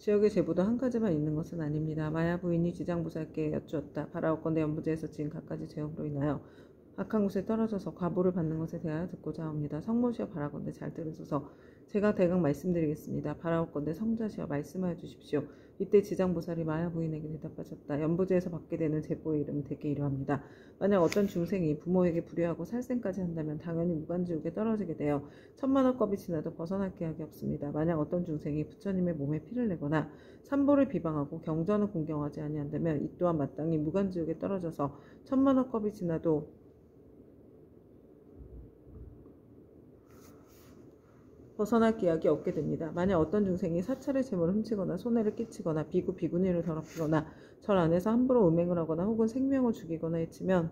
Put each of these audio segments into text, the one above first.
지옥의 제보도 한 가지만 있는 것은 아닙니다. 마야 부인이 지장보살께 여쭈었다. 바라옵건대 연부제에서 지은 갖가지 죄업으로 인하여 악한 곳에 떨어져서 과보를 받는 것에 대하여 듣고자 합니다. 성모시여 바라건대 잘 들으소서. 제가 대강 말씀드리겠습니다. 바라옵건대 성자시여 말씀하여 주십시오. 이때 지장보살이 마야 부인에게 대답하셨다. 연부제에서 받게 되는 제보의 이름은 대개 이러합니다. 만약 어떤 중생이 부모에게 불의하고 살생까지 한다면 당연히 무간지옥에 떨어지게 되어 천만억겁이 지나도 벗어날 계약이 없습니다. 만약 어떤 중생이 부처님의 몸에 피를 내거나 삼보를 비방하고 경전을 공경하지 아니한다면 이 또한 마땅히 무간지옥에 떨어져서 천만억겁이 지나도 벗어날 기약이 없게 됩니다. 만약 어떤 중생이 사찰의 재물을 훔치거나 손해를 끼치거나 비구 비구니를 더럽히거나 절 안에서 함부로 음행을 하거나 혹은 생명을 죽이거나 해치면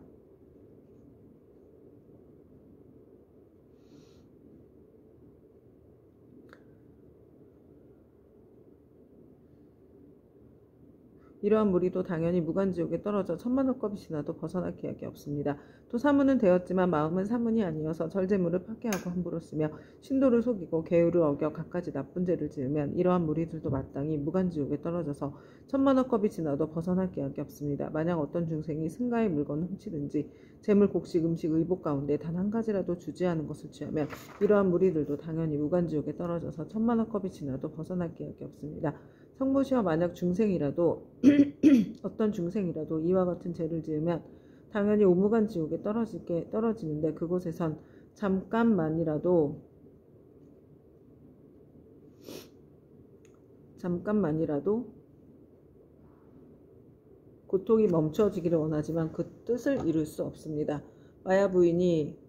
이러한 무리도 당연히 무간지옥에 떨어져 천만억겁이 지나도 벗어날 기약이 없습니다. 또 사문은 되었지만 마음은 사문이 아니어서 절제물을 파괴하고 함부로 쓰며 신도를 속이고 계율을 어겨 갖가지 나쁜 죄를 지으면 이러한 무리들도 마땅히 무간지옥에 떨어져서 천만억겁이 지나도 벗어날 기약이 없습니다. 만약 어떤 중생이 승가의 물건을 훔치든지 재물, 곡식, 음식, 의복 가운데 단 한 가지라도 주지 않은 것을 취하면 이러한 무리들도 당연히 무간지옥에 떨어져서 천만억겁이 지나도 벗어날 기약이 없습니다. 성모시와 만약 중생이라도 어떤 중생이라도 이와 같은 죄를 지으면 당연히 오무간 지옥에 떨어지는데 그곳에선 잠깐만이라도 고통이 멈춰지기를 원하지만 그 뜻을 이룰 수 없습니다. 마야 부인이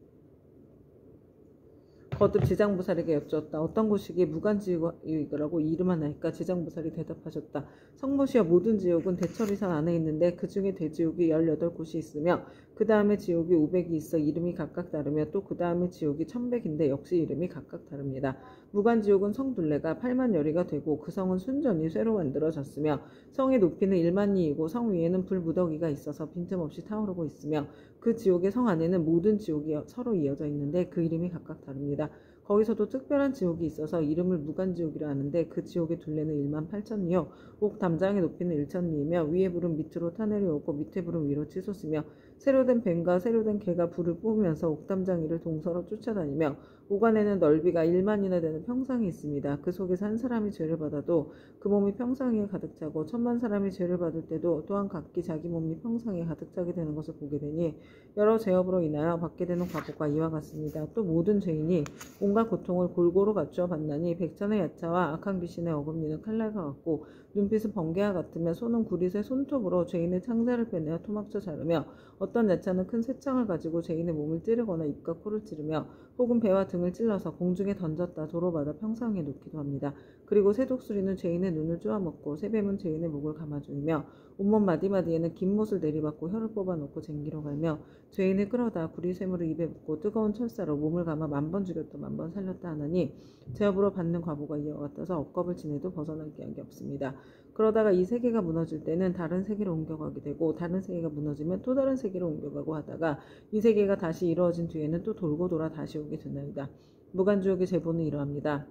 거듭 지장보살에게 여쭈었다. 어떤 곳이기에 무간지옥이라고 이름하나이까? 지장보살이 대답하셨다. 성모시여 모든 지옥은 대처리산 안에 있는데 그 중에 대지옥이 18곳이 있으며 그 다음에 지옥이 500이 있어 이름이 각각 다르며 또 그 다음에 지옥이 1100인데 역시 이름이 각각 다릅니다. 무간지옥은 성 둘레가 8만 여리가 되고 그 성은 순전히 쇠로 만들어졌으며 성의 높이는 1만 리이고 성 위에는 불무더기가 있어서 빈틈없이 타오르고 있으며 그 지옥의 성 안에는 모든 지옥이 서로 이어져 있는데 그 이름이 각각 다릅니다. 거기서도 특별한 지옥이 있어서 이름을 무간지옥이라 하는데 그 지옥의 둘레는 1만 8천리요 옥 담장의 높이는 1천리이며 위에 불은 밑으로 타내려오고 밑에 불은 위로 치솟으며 새로 된 뱀과 새로 된 개가 불을 뿜으면서 옥담장 위를 동서로 쫓아다니며 옥 안에는 넓이가 1만이나 되는 평상이 있습니다. 그 속에서 한 사람이 죄를 받아도 그 몸이 평상에 가득 차고 1000만 사람이 죄를 받을 때도 또한 각기 자기 몸이 평상에 가득 차게 되는 것을 보게 되니 여러 죄업으로 인하여 받게 되는 과보가 이와 같습니다. 또 모든 죄인이 온갖 고통을 골고루 갖추어 받나니 백천의 야차와 악한 귀신의 어금니는 칼날과 같고 눈빛은 번개와 같으며 손은 구릿의 손톱으로 죄인의 창자를 빼내어 토막쳐 자르며 어떤 야차는 큰 쇠창을 가지고 죄인의 몸을 찌르거나 입과 코를 찌르며 혹은 배와 등을 찔러서 공중에 던졌다 도로받아 평상에 놓기도 합니다. 그리고 새독수리는 죄인의 눈을 쪼아먹고 새뱀은 죄인의 목을 감아주이며 온몸 마디마디에는 긴 못을 내리받고 혀를 뽑아놓고 쟁기로 갈며 죄인을 끌어다 구리쇠물을 입에 붓고 뜨거운 철사로 몸을 감아 10,000번 죽였다 10,000번 살렸다 하나니 제업으로 받는 과보가 이와 같아서 억겁을 지내도 벗어날 기약이 없습니다. 그러다가 이 세계가 무너질 때는 다른 세계로 옮겨가게 되고 다른 세계가 무너지면 또 다른 세계로 옮겨가고 하다가 이 세계가 다시 이루어진 뒤에는 또 돌고 돌아 다시 오게 되나이다. 무간지옥의 제보는 이러합니다.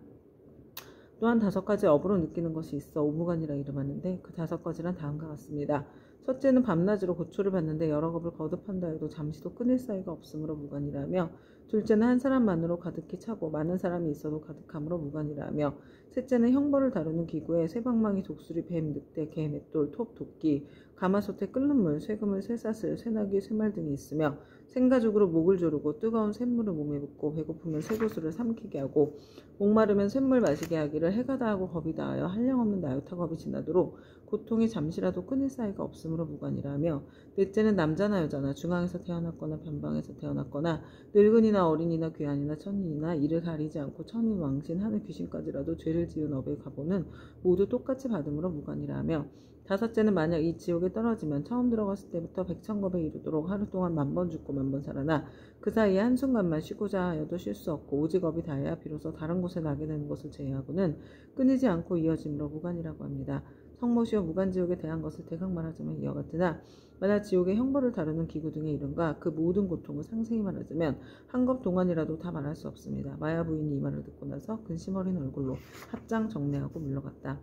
또한 5가지 업으로 느끼는 것이 있어 오무간이라 이름하는데 그 5가지란 다음과 같습니다. 첫째는 밤낮으로 고초를 받는데 여러 겁을 거듭한다 해도 잠시도 끊을 사이가 없으므로 무간이라며 둘째는 한 사람만으로 가득히 차고 많은 사람이 있어도 가득함으로 무간이라며 셋째는 형벌을 다루는 기구에 쇠방망이, 독수리, 뱀, 늑대, 개, 맷돌, 톱, 도끼, 가마솥에 끓는 물, 쇠그물, 쇠사슬, 쇠나귀, 쇠말 등이 있으며 생가죽으로 목을 조르고 뜨거운 샘물을 몸에 붓고 배고프면 쇠고수를 삼키게 하고 목마르면 샘물 마시게 하기를 해가 다하고 겁이 다하여 한량없는 나요타 겁이 지나도록 고통이 잠시라도 끊을 사이가 없으므로 무간이라며 넷째는 남자나 여자나 중앙에서 태어났거나 변방에서 태어났거나 늙은이나 어린이나 귀한이나 천인이나 이를 가리지 않고 천인, 왕신, 하늘 귀신까지라도 죄를 지은 업의 과보는 모두 똑같이 받음으로 무간이라며 다섯째는 만약 이 지옥에 떨어지면 처음 들어갔을 때부터 백천겁에 이르도록 하루 동안 10,000번 죽고 10,000번 살아나 그 사이에 한순간만 쉬고자 하여도 쉴 수 없고 오직 업이 닿아야 비로소 다른 곳에 나게 되는 것을 제외하고는 끊이지 않고 이어짐으로 무간이라고 합니다. 성모시와 무간지옥에 대한 것을 대강 말하자면 이와 같으나 만약 지옥의 형벌을 다루는 기구 등의 이름과 그 모든 고통을 상세히 말하자면 한 겁 동안이라도 다 말할 수 없습니다. 마야 부인이 이 말을 듣고 나서 근심 어린 얼굴로 합장 정례하고 물러갔다.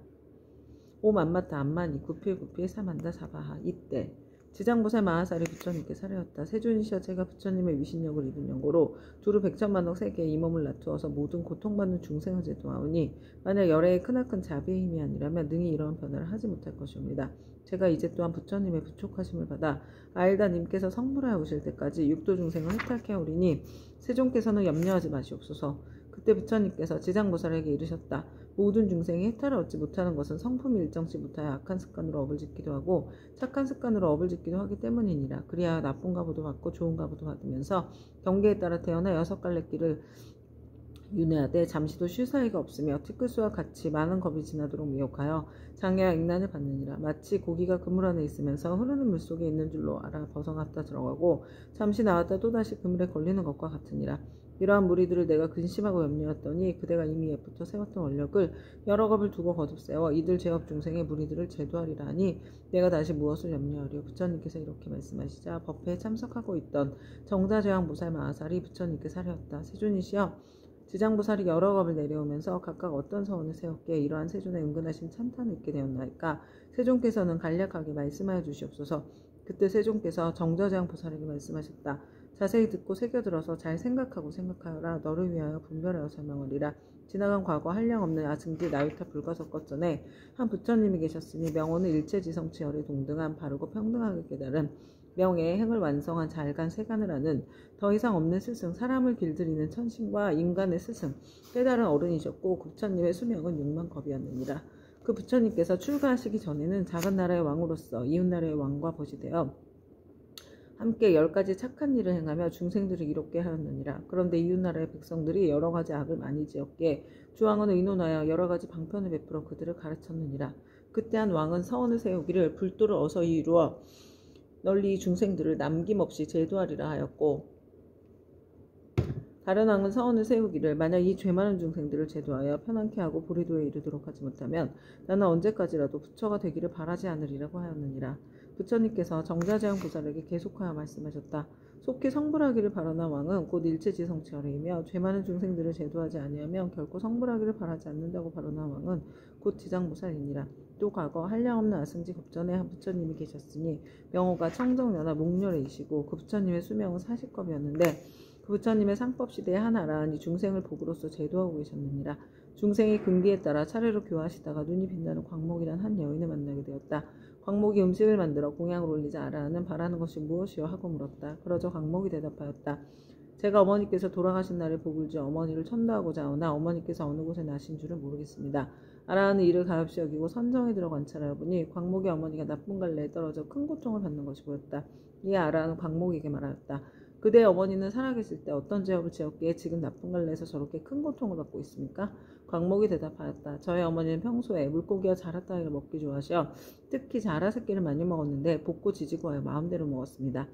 오 만마타 안마니 구필구필 사만다 사바하. 이때 지장보살 마하살이 부처님께 사례였다. 세존이시여 제가 부처님의 위신력을 입은 연고로 두루 백천만억 세계에 이 몸을 놔두어서 모든 고통받는 중생을 제도하오니 만약 열애의 크나큰 자비의 힘이 아니라면 능히 이러한 변화를 하지 못할 것이옵니다. 제가 이제 또한 부처님의 부촉하심을 받아 아일다 님께서 성불하여 오실 때까지 육도 중생을 해탈케 하오리니 세존께서는 염려하지 마시옵소서. 그때 부처님께서 지장보살에게 이르셨다. 모든 중생이 해탈을 얻지 못하는 것은 성품이 일정치 못하여 악한 습관으로 업을 짓기도 하고 착한 습관으로 업을 짓기도 하기 때문이니라. 그리하여 나쁜 가보도 받고 좋은 가보도 받으면서 경계에 따라 태어나 6갈래길을 윤회하되 잠시도 쉴 사이가 없으며 티끌수와 같이 많은 겁이 지나도록 미혹하여 장애와 액난을 받느니라. 마치 고기가 그물 안에 있으면서 흐르는 물속에 있는 줄로 알아 벗어났다 들어가고 잠시 나왔다 또다시 그물에 걸리는 것과 같으니라. 이러한 무리들을 내가 근심하고 염려했더니 그대가 이미 옛부터 세웠던 원력을 여러 겁을 두고 거듭세워 이들 죄업 중생의 무리들을 제도하리라 하니 내가 다시 무엇을 염려하리요. 부처님께서 이렇게 말씀하시자 법회에 참석하고 있던 정자제왕보살 마하살이 부처님께 사례었다. 세존이시여 지장보살이 여러 겁을 내려오면서 각각 어떤 서원을 세웠기에 이러한 세존의 은근하신 찬탄을 잊게 되었나이까. 세존께서는 간략하게 말씀하여 주시옵소서. 그때 세존께서 정자제왕보살에게 말씀하셨다. 자세히 듣고 새겨들어서 잘 생각하여라. 너를 위하여 분별하여 설명하리라. 지나간 과거 한량없는 아승지 나유타 불가석것 전에 한 부처님이 계셨으니 명호는 일체지성치 열이 동등한 바르고 평등하게 깨달은 명예의 행을 완성한 잘간 세간을 아는 더 이상 없는 스승 사람을 길들이는 천신과 인간의 스승 깨달은 어른이셨고 부처님의 수명은 6만 겁이었느니라. 그 부처님께서 출가하시기 전에는 작은 나라의 왕으로서 이웃나라의 왕과 벗이 되어 함께 10가지 착한 일을 행하며 중생들을 이롭게 하였느니라. 그런데 이웃나라의 백성들이 여러 가지 악을 많이 지었기에 주왕은 의논하여 여러 가지 방편을 베풀어 그들을 가르쳤느니라. 그때 한 왕은 서원을 세우기를 불도를 어서히 이루어 널리 중생들을 남김없이 제도하리라 하였고 다른 왕은 서원을 세우기를 만약 이 죄 많은 중생들을 제도하여 편안케 하고 보리도에 이르도록 하지 못하면 나는 언제까지라도 부처가 되기를 바라지 않으리라고 하였느니라. 부처님께서 정자제왕보살에게 계속하여 말씀하셨다. 속히 성불하기를 바라는 왕은 곧 일체지성치열이며 죄 많은 중생들을 제도하지 아니하면 결코 성불하기를 바라지 않는다고 바라는 왕은 곧 지장보살이니라. 또 과거 한량없는 아승지 겁전에 한 부처님이 계셨으니 명호가 청정연하 목렬이시고 그 부처님의 수명은 40겁이었는데 그 부처님의 상법시대의 한 아라한이 중생을 복으로서 제도하고 계셨느니라. 중생이 근기에 따라 차례로 교화하시다가 눈이 빛나는 광목이란 한 여인을 만나게 되었다. 광목이 음식을 만들어 공양을 올리자 아라한은 바라는 것이 무엇이요 하고 물었다. 그러자 광목이 대답하였다. 제가 어머니께서 돌아가신 날에 복을 주어 어머니를 천도하고자 하오나 어머니께서 어느 곳에 나신 줄을 모르겠습니다. 아라한은 이를 가엾이 여기고 선정에 들어 관찰하여 보니 광목의 어머니가 나쁜 갈래에 떨어져 큰 고통을 받는 것이 보였다. 이에 아라한은 광목에게 말하였다. 그대의 어머니는 살아계실 때 어떤 죄업을 지었기에 지금 나쁜 갈래에서 저렇게 큰 고통을 받고 있습니까? 광목이 대답하였다. 저희 어머니는 평소에 물고기와 자라따위를 먹기 좋아하셔 특히 자라 새끼를 많이 먹었는데 볶고 지지고 하여 마음대로 먹었습니다.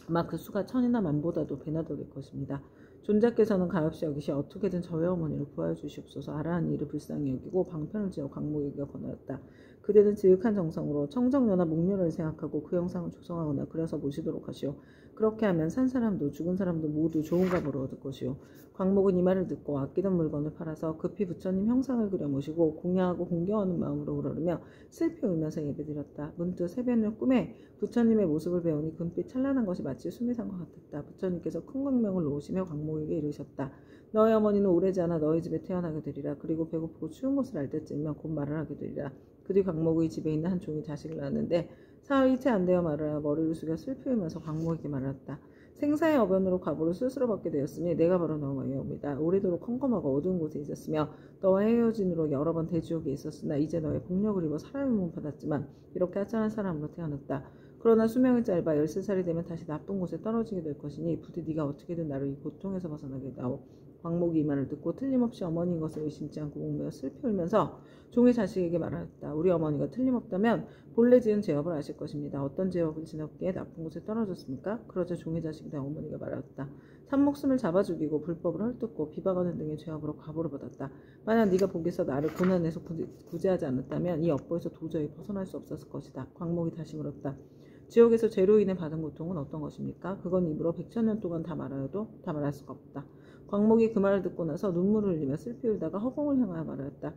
아마 그 수가 천이나 만보다도 배나 더 될 것입니다. 존자께서는 가엾이 여기시 어떻게든 저희 어머니를 구하여 주시옵소서. 아라한이 이를 불쌍히 여기고 방편을 지어 광목에게 권하였다. 그대는 지극한 정성으로 청정연화 목렬을 생각하고 그 형상을 조성하거나 그려서 모시도록 하시오. 그렇게 하면 산 사람도 죽은 사람도 모두 좋은 값으로 얻을 것이오. 광목은 이 말을 듣고 아끼던 물건을 팔아서 급히 부처님 형상을 그려 모시고 공양하고 공경하는 마음으로 우러르며 슬피 울면서 예배드렸다. 문득 새벽녘 꿈에 부처님의 모습을 배우니 금빛 찬란한 것이 마치 수미산 것 같았다. 부처님께서 큰 광명을 놓으시며 광목에게 이르셨다. 너의 어머니는 오래지 않아 너희 집에 태어나게 되리라. 그리고 배고프고 추운 것을 알 때쯤이면 곧 말을 하게 되리라. 그 뒤 광목의 집에 있는 한 종이 자식을 낳았는데 사흘이 채 안 되어 말을 하여 머리를 숙여 슬피 울면서 광목에게 말하였다. 생사의 어변으로 과보를 스스로 받게 되었으니 내가 바로 너의 어미다. 오래도록 험검하고 어두운 곳에 있었으며 너와 헤어진으로 여러 번 대지옥에 있었으나 이제 너의 복력을 입어 사람의 몸을 받았지만 이렇게 하찮은 사람으로 태어났다. 그러나 수명이 짧아 13살이 되면 다시 나쁜 곳에 떨어지게 될 것이니 부디 네가 어떻게든 나를 이 고통에서 벗어나게 하오. 광목이 이 말을 듣고 틀림없이 어머니인 것을 의심치 않고 목매어 슬피 울면서 종의 자식에게 말하였다. 우리 어머니가 틀림없다면 본래 지은 죄업을 아실 것입니다. 어떤 죄업을 지었기에 나쁜 곳에 떨어졌습니까? 그러자 종의 자식이 된 어머니가 말하였다. 산목숨을 잡아 죽이고 불법을 헐뜯고 비박하는 등의 죄업으로 과보를 받았다. 만약 네가 복에서 나를 고난에서 구제하지 않았다면 이 업보에서 도저히 벗어날 수 없었을 것이다. 광목이 다시 물었다. 지옥에서 죄로 인해 받은 고통은 어떤 것입니까? 그건 입으로 100,000년 동안 다 말하여도 다 말할 수가 없다. 광목이 그 말을 듣고 나서 눈물을 흘리며 슬피 울다가 허공을 향하여 말하였다.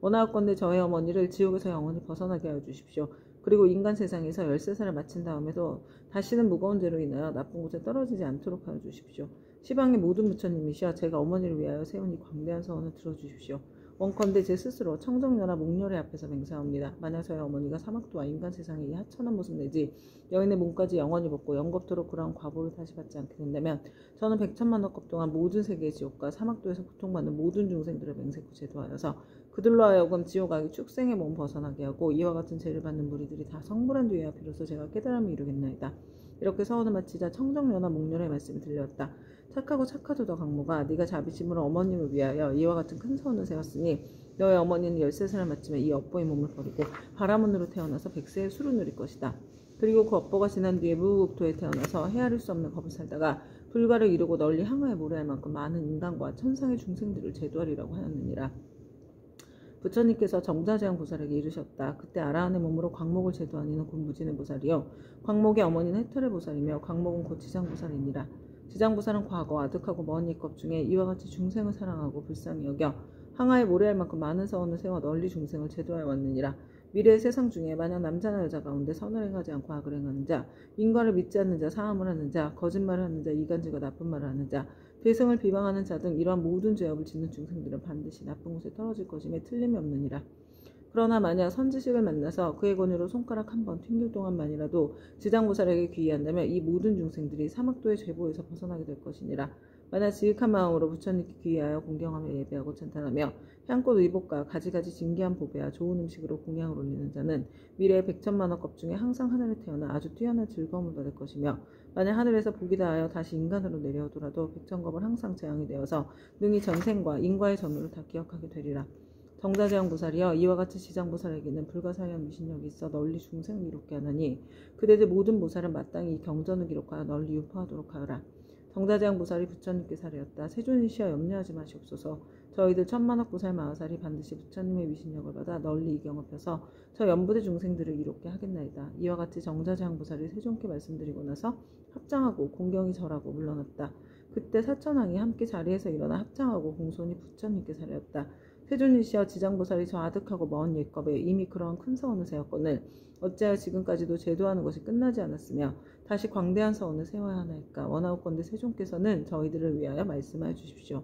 원하건대 저의 어머니를 지옥에서 영원히 벗어나게 하여 주십시오. 그리고 인간 세상에서 13살을 마친 다음에도 다시는 무거운 죄로 인하여 나쁜 곳에 떨어지지 않도록 하여 주십시오. 시방의 모든 부처님이시여 제가 어머니를 위하여 세운 이 광대한 서원을 들어주십시오. 원컨대 제 스스로 청정녀나 목녀의 앞에서 맹세합니다. 만약 저희 어머니가 사막도와 인간 세상의 이 하천한 모습 내지 여인의 몸까지 영원히 벗고 영겁토록 그러한 과보를 다시 받지 않게 된다면 저는 100천만억급 동안 모든 세계의 지옥과 사막도에서 고통받는 모든 중생들을 맹세코 제도하여서 그들로 하여금 지옥악의 축생의 몸 벗어나게 하고 이와 같은 죄를 받는 무리들이 다 성불한 뒤에야 비로소 제가 깨달음을 이루겠나이다. 이렇게 서원을 마치자 청정녀나 목녀의 말씀이 들렸다. 착하고 착하도다 강모가 네가 자비심으로 어머님을 위하여 이와 같은 큰 서원을 세웠으니 너의 어머니는 13살을 마치면 이 업보의 몸을 버리고 바라문으로 태어나서 100세의 수를 누릴 것이다. 그리고 그 업보가 지난 뒤에 무국토에 태어나서 헤아릴 수 없는 법을 살다가 불가를 이루고 널리 항하에 모래할 만큼 많은 인간과 천상의 중생들을 제도하리라고 하였느니라. 부처님께서 정자재앙 보살에게 이르셨다. 그때 아라한의 몸으로 광목을 제도한 이는 곧 무진의 보살이요 광목의 어머니는 해탈의 보살이며 광목은 곧 지장보살이니라. 지장보살은 과거 아득하고 먼 옛것 중에 이와 같이 중생을 사랑하고 불쌍히 여겨 항하에 모래할 만큼 많은 서원을 세워 널리 중생을 제도하여 왔느니라. 미래의 세상 중에 만약 남자나 여자 가운데 선을 행하지 않고 악을 행하는 자, 인과를 믿지 않는 자, 사함을 하는 자, 거짓말을 하는 자, 이간질과 나쁜 말을 하는 자, 대승을 비방하는 자 등 이러한 모든 죄업을 짓는 중생들은 반드시 나쁜 곳에 떨어질 것임에 틀림이 없느니라. 그러나 만약 선지식을 만나서 그의 권유로 손가락 한 번 튕길 동안만이라도 지장보살에게 귀의한다면 이 모든 중생들이 사막도의 죄보에서 벗어나게 될 것이니라. 만약 지극한 마음으로 부처님께 귀의하여 공경하며 예배하고 찬탄하며 향꽃 의복과 가지가지 진귀한 보배와 좋은 음식으로 공양을 올리는 자는 미래의 100천만억급 중에 항상 하늘에 태어나 아주 뛰어난 즐거움을 받을 것이며 만약 하늘에서 복이 다하여 다시 인간으로 내려오더라도 100천겁을 항상 재앙이 되어서 능히 전생과 인과의 전후를 다 기억하게 되리라. 정자재앙보살이여 이와 같이 지장보살에게는 불가사의한 미신력이 있어 널리 중생을 이롭게 하나니 그대들 모든 보살은 마땅히 이 경전을 기록하여 널리 유포하도록 하여라. 정자재앙보살이 부처님께 사례였다. 세존이시여 염려하지 마시옵소서. 저희들 천만억 보살 마하살이 반드시 부처님의 미신력을 받아 널리 이 경을 펴서 저 연부대 중생들을 이롭게 하겠나이다. 이와 같이 정자재앙보살이 세존께 말씀드리고 나서 합장하고 공경이 절하고 물러났다. 그때 사천왕이 함께 자리에서 일어나 합장하고 공손히 부처님께 사례였다. 세존이시여 지장보살이 저 아득하고 먼 옛겁에 이미 그러한 큰 서원을 세웠거늘 어찌하여 지금까지도 제도하는 것이 끝나지 않았으며 다시 광대한 서원을 세워야 하나이까. 원하옵건대 세존께서는 저희들을 위하여 말씀하여 주십시오.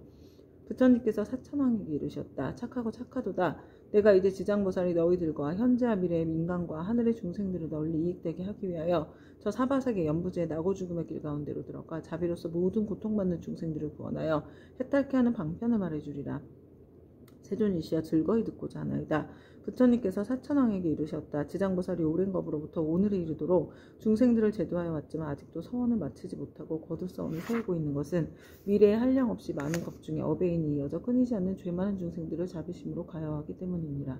부처님께서 사천왕에게 이르셨다. 착하고 착하도다. 내가 이제 지장보살이 너희들과 현재와 미래의 인간과 하늘의 중생들을 널리 이익되게 하기 위하여 저 사바세계 연부지의 나고 죽음의 길 가운데로 들어가 자비로서 모든 고통받는 중생들을 구원하여 해탈케 하는 방편을 말해주리라. 세존이시여 즐거이 듣고자 하나이다. 부처님께서 사천왕에게 이르셨다. 지장보살이 오랜 겁으로부터 오늘에 이르도록 중생들을 제도하여 왔지만 아직도 서원을 마치지 못하고 거듭 서원을 세우고 있는 것은 미래에 한량없이 많은 겁 중에 어베인이 이어져 끊이지 않는 죄 많은 중생들을 자비심으로 가여하기 때문이니라.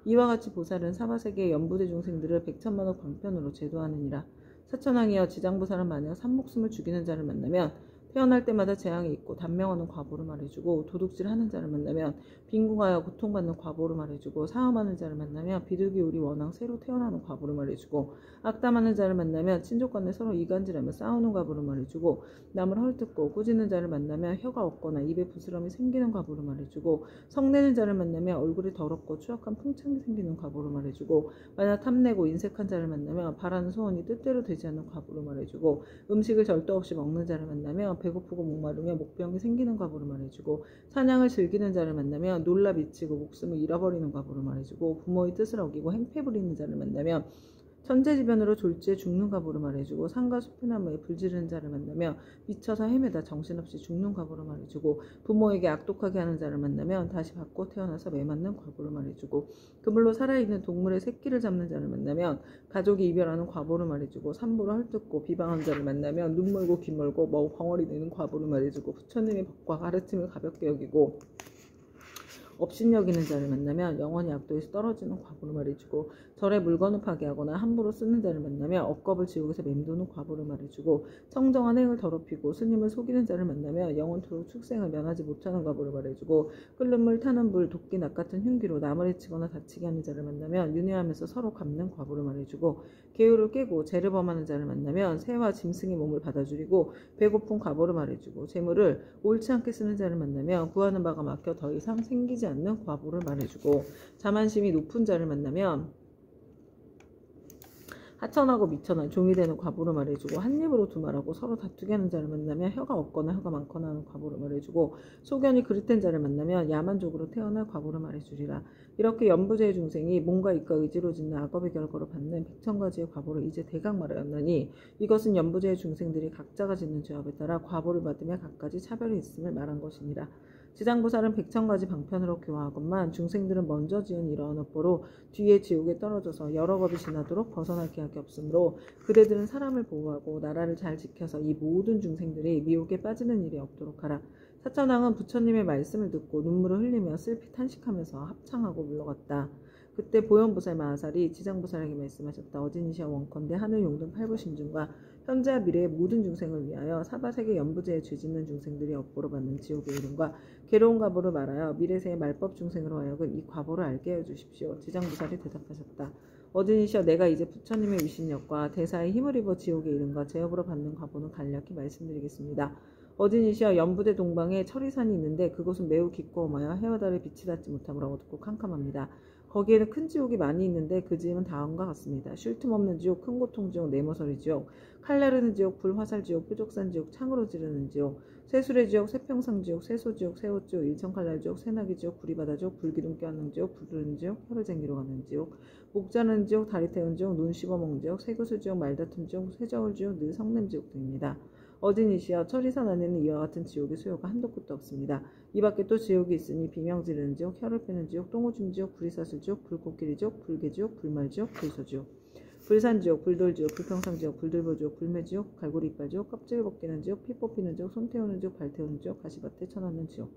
이와 같이 보살은 사바세계의 연부대 중생들을 100천만억 방편으로 제도하느니라. 사천왕이여 지장보살은 만약 산목숨을 죽이는 자를 만나면 태어날 때마다 재앙이 있고 단명하는 과보를 말해주고 도둑질하는 자를 만나면 빈궁하여 고통받는 과보를 말해주고 사음하는 자를 만나면 비둘기 우리 원앙 새로 태어나는 과보를 말해주고 악담하는 자를 만나면 친족 간에 서로 이간질하며 싸우는 과보를 말해주고 남을 헐뜯고 꾸짖는 자를 만나면 혀가 없거나 입에 부스럼이 생기는 과보를 말해주고 성내는 자를 만나면 얼굴이 더럽고 추악한 풍창이 생기는 과보를 말해주고 만약 탐내고 인색한 자를 만나면 바라는 소원이 뜻대로 되지 않는 과보를 말해주고 음식을 절도 없이 먹는 자를 만나면 배고프고 목마르며 목병이 생기는 과보를 말해주고 사냥을 즐기는 자를 만나면 놀라 미치고 목숨을 잃어버리는 과보를 말해주고 부모의 뜻을 어기고 행패 부리는 자를 만나면 천재지변으로 졸지에 죽는 과보를 말해주고 산과 숲의 나무에 불지르는 자를 만나면 미쳐서 헤매다 정신없이 죽는 과보를 말해주고 부모에게 악독하게 하는 자를 만나면 다시 받고 태어나서 매맞는 과보를 말해주고 그물로 살아있는 동물의 새끼를 잡는 자를 만나면 가족이 이별하는 과보를 말해주고 산보를 헐뜯고 비방하는 자를 만나면 눈 멀고 귀 멀고 벙어리 내는 과보를 말해주고 부처님의 법과 가르침을 가볍게 여기고 업신여기는 자를 만나면 영원히 악도에서 떨어지는 과보를 말해주고 절에 물건을 파괴하거나 함부로 쓰는 자를 만나면 억겁을 지옥에서 맴도는 과보를 말해주고 청정한 행을 더럽히고 스님을 속이는 자를 만나면 영원토록 축생을 면하지 못하는 과보를 말해주고 끓는 물 타는 불 도끼 낫 같은 흉기로 남을 해치거나 다치게 하는 자를 만나면 윤회하면서 서로 갚는 과보를 말해주고 계율을 깨고 죄를 범하는 자를 만나면 새와 짐승의 몸을 받아주리고 배고픈 과보를 말해주고 재물을 옳지 않게 쓰는 자를 만나면 구하는 바가 막혀 더 이상 생기지 끊이지 않는 과보를 말해주고, 자만심이 높은 자를 만나면 하천하고 미천한 종이 되는 과보를 말해주고, 한 입으로 두말하고 서로 다투게 하는 자를 만나면 혀가 없거나 혀가 많거나 하는 과보를 말해주고, 소견이 그릇된 자를 만나면 야만족으로 태어날 과보를 말해주리라. 이렇게 연부제의 중생이 몸과 입과 의지로 짓는 악업의 결과로 받는 백천가지의 과보를 이제 대강 말하였느니, 이것은 연부제의 중생들이 각자가 짓는 죄업에 따라 과보를 받으며 각가지 차별이 있음을 말한 것이니라. 지장보살은 백천가지 방편으로 교화하건만 중생들은 먼저 지은 이러한 업보로 뒤에 지옥에 떨어져서 여러 겁이 지나도록 벗어날 계약이 없으므로 그대들은 사람을 보호하고 나라를 잘 지켜서 이 모든 중생들이 미혹에 빠지는 일이 없도록 하라. 사천왕은 부처님의 말씀을 듣고 눈물을 흘리며 슬피 탄식하면서 합창하고 물러갔다. 그때 보현보살 마하살이 지장보살에게 말씀하셨다. 어진이시여 원컨대 하늘 용등 팔부신중과 현재와 미래의 모든 중생을 위하여 사바세계 연부제에 죄짓는 중생들이 업보로 받는 지옥의 이름과 괴로운 과보를 말하여 미래세의 말법 중생으로 하여금 이 과보를 알게 하여 주십시오. 지장보살이 대답하셨다. 어진이시여 내가 이제 부처님의 위신력과 대사의 힘을 입어 지옥의 이름과 제업으로 받는 과보는 간략히 말씀드리겠습니다. 어진이시여 연부대 동방에 철이산이 있는데 그곳은 매우 깊고 험하여 해와 달의 빛이 닿지 못하므로 어둡고 캄캄합니다. 거기에는 큰 지옥이 많이 있는데 그 지음은 다음과 같습니다. 쉴 틈 없는 지옥, 큰 고통 지옥, 네모서리 지옥, 칼 나르는 지옥, 불화살 지옥, 뾰족산 지옥, 창으로 지르는 지옥, 쇠수레 지옥, 쇠평상 지옥, 쇠소 지옥, 새옷 지옥, 일천칼날 지옥, 새나기 지옥, 구리바다 지옥, 불기둥 껴안는 지옥, 부르는 지옥, 혀를 쟁기로 가는 지옥, 목 자르는 지옥, 다리 태운 지옥, 눈 씹어먹는 지옥, 새구슬 지옥, 말다툼 지옥, 쇠저울 지옥, 늘 성냄 지옥 등입니다. 어진이시여 철이산 안에는 이와 같은 지옥의 수요가 한도 끝도 없습니다. 이 밖에 또 지옥이 있으니 비명 지르는 지옥, 혀를 빼는 지옥, 똥오줌 지옥, 구리사슬 지옥, 불꽃길이 지옥, 불개지옥, 불말지옥, 불소지옥, 불산지옥, 불돌지옥, 불평상지옥, 불들보지옥, 불매지옥, 갈고리 이빨지옥, 껍질 벗기는 지옥, 피 뽑히는 지옥, 손 태우는 지옥, 발 태우는 지옥, 가시밭에 쳐넣는 지옥,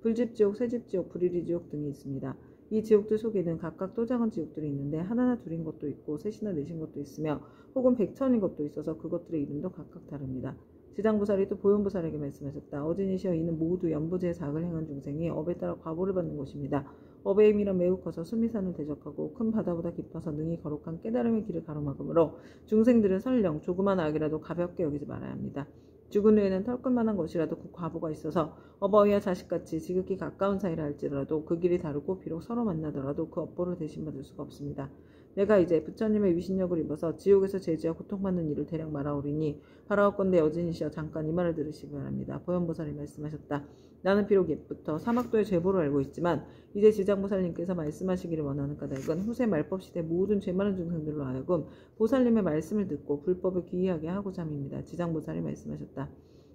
불집지옥, 새집지옥, 불이리지옥 등이 있습니다. 이 지옥들 속에는 각각 또 작은 지옥들이 있는데 하나나 둘인 것도 있고 셋이나 넷인 것도 있으며 혹은 백천인 것도 있어서 그것들의 이름도 각각 다릅니다. 지장보살이 또 보현보살에게 말씀하셨다. 어진이시여 이는 모두 연부제의 사악을 행한 중생이 업에 따라 과보를 받는 것입니다. 업의 힘이란 매우 커서 수미산을 대적하고 큰 바다보다 깊어서 능히 거룩한 깨달음의 길을 가로막으므로 중생들은 설령 조그만 악이라도 가볍게 여기지 말아야 합니다. 죽은 후에는 털끝만한 것이라도 그 과보가 있어서 어버이와 자식같이 지극히 가까운 사이라 할지라도 그 길이 다르고 비록 서로 만나더라도 그 업보를 대신받을 수가 없습니다. 내가 이제 부처님의 위신력을 입어서 지옥에서 제지와 고통받는 일을 대략 말하오리니 바라옵건대 여진이시여 잠깐 이 말을 들으시기 바랍니다. 보현보살이 말씀하셨다. 나는 비록 옛부터 사막도의 죄보를 알고 있지만 이제 지장보살님께서 말씀하시기를 원하는 까닭은 후세 말법시대 모든 죄 많은 중생들로 하여금 보살님의 말씀을 듣고 불법을 귀의하게 하고자 함입니다. 지장보살이 말씀하셨다.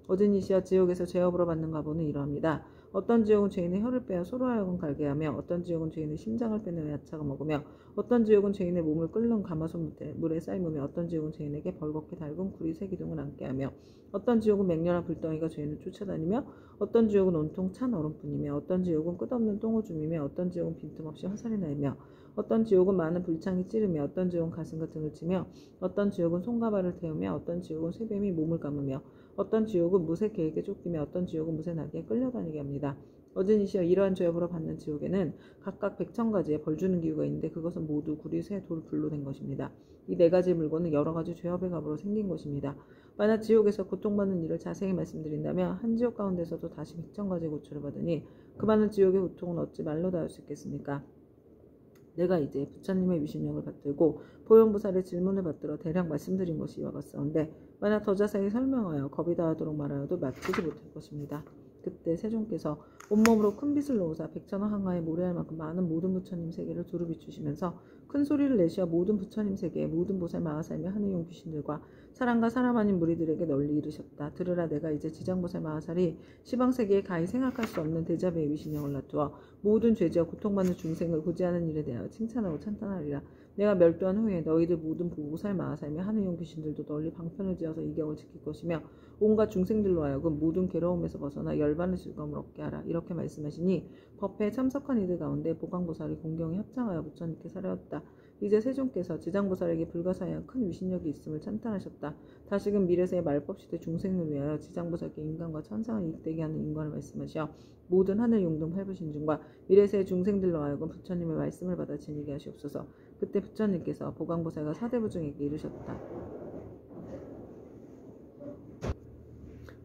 어진이시여 지옥에서 죄업으로 받는 과보는 이러합니다. 어떤 지옥은 죄인의 혀를 빼어 소로 하여금 갈게 하며 어떤 지옥은 죄인의 심장을 빼내 야차가 먹으며 어떤 지옥은 죄인의 몸을 끓는 가마솥 물에 삶으며 어떤 지옥은 죄인에게 벌겋게 달군 구리 새기둥을 앉게 하며 어떤 지옥은 맹렬한 불덩이가 죄인을 쫓아다니며 어떤 지옥은 온통 찬 얼음뿐이며 어떤 지옥은 끝없는 똥오줌이며 어떤 지옥은 빈틈없이 화살이 날며 어떤 지옥은 많은 불창이 찌르며 어떤 지옥은 가슴과 등을 치며 어떤 지옥은 손과 발을 태우며 어떤 지옥은 쇠뱀이 몸을 감으며 어떤 지옥은 무쇠 개에게 쫓기며 어떤 지옥은 무쇠 나귀에 끌려다니게 합니다. 어진이시여 이러한 죄업으로 받는 지옥에는 각각 백천가지의 벌주는 기구가 있는데 그것은 모두 구리, 쇠, 돌, 불로 된 것입니다. 이 네 가지 물건은 여러 가지 죄업의 값으로 생긴 것입니다. 만약 지옥에서 고통받는 일을 자세히 말씀드린다면 한 지옥 가운데서도 다시 백천가지의 고초를 받으니 그 많은 지옥의 고통은 어찌 말로 다 할 수 있겠습니까? 내가 이제 부처님의 위신력을 받들고 보현보살의 질문을 받들어 대략 말씀드린 것이 이와 같사온데 만약 더 자세히 설명하여 겁이 다하도록 말하여도 마치지 못할 것입니다. 그때 세종께서 온몸으로 큰 빛을 놓으사 백천원 항아에 모래할 만큼 많은 모든 부처님 세계를 두루 비추시면서 큰 소리를 내시어 모든 부처님 세계에 모든 보살 마하살며 하늘용 귀신들과 사람과 사람 아닌 무리들에게 널리 이르셨다. 들으라 내가 이제 지장보살 마하살이 시방세계에 가히 생각할 수 없는 대자비의 위신력을 나투어 모든 죄지와 고통받는 중생을 구제하는 일에 대하여 칭찬하고 찬탄하리라. 내가 멸도한 후에 너희들 모든 보살 마하살며 하늘용 귀신들도 널리 방편을 지어서 이 격을 지킬 것이며 온갖 중생들로 하여금 모든 괴로움에서 벗어나 열반의 즐거움을 얻게 하라. 이렇게 말씀하시니 법회에 참석한 이들 가운데 보광보살이 공경에 합장하여 부처님께 사려왔다. 이제 세종께서 지장보살에게 불가사의한 큰 위신력이 있음을 찬탄하셨다. 다시금 미래세의 말법시대 중생을 위하여 지장보살께 인간과 천상을 이익되게 하는 인관을 말씀하시어 모든 하늘 용등 팔부신중과 미래세의 중생들로 하여금 부처님의 말씀을 받아 지니게 하시옵소서. 그때 부처님께서 보광보살과 사대부중에게 이르셨다.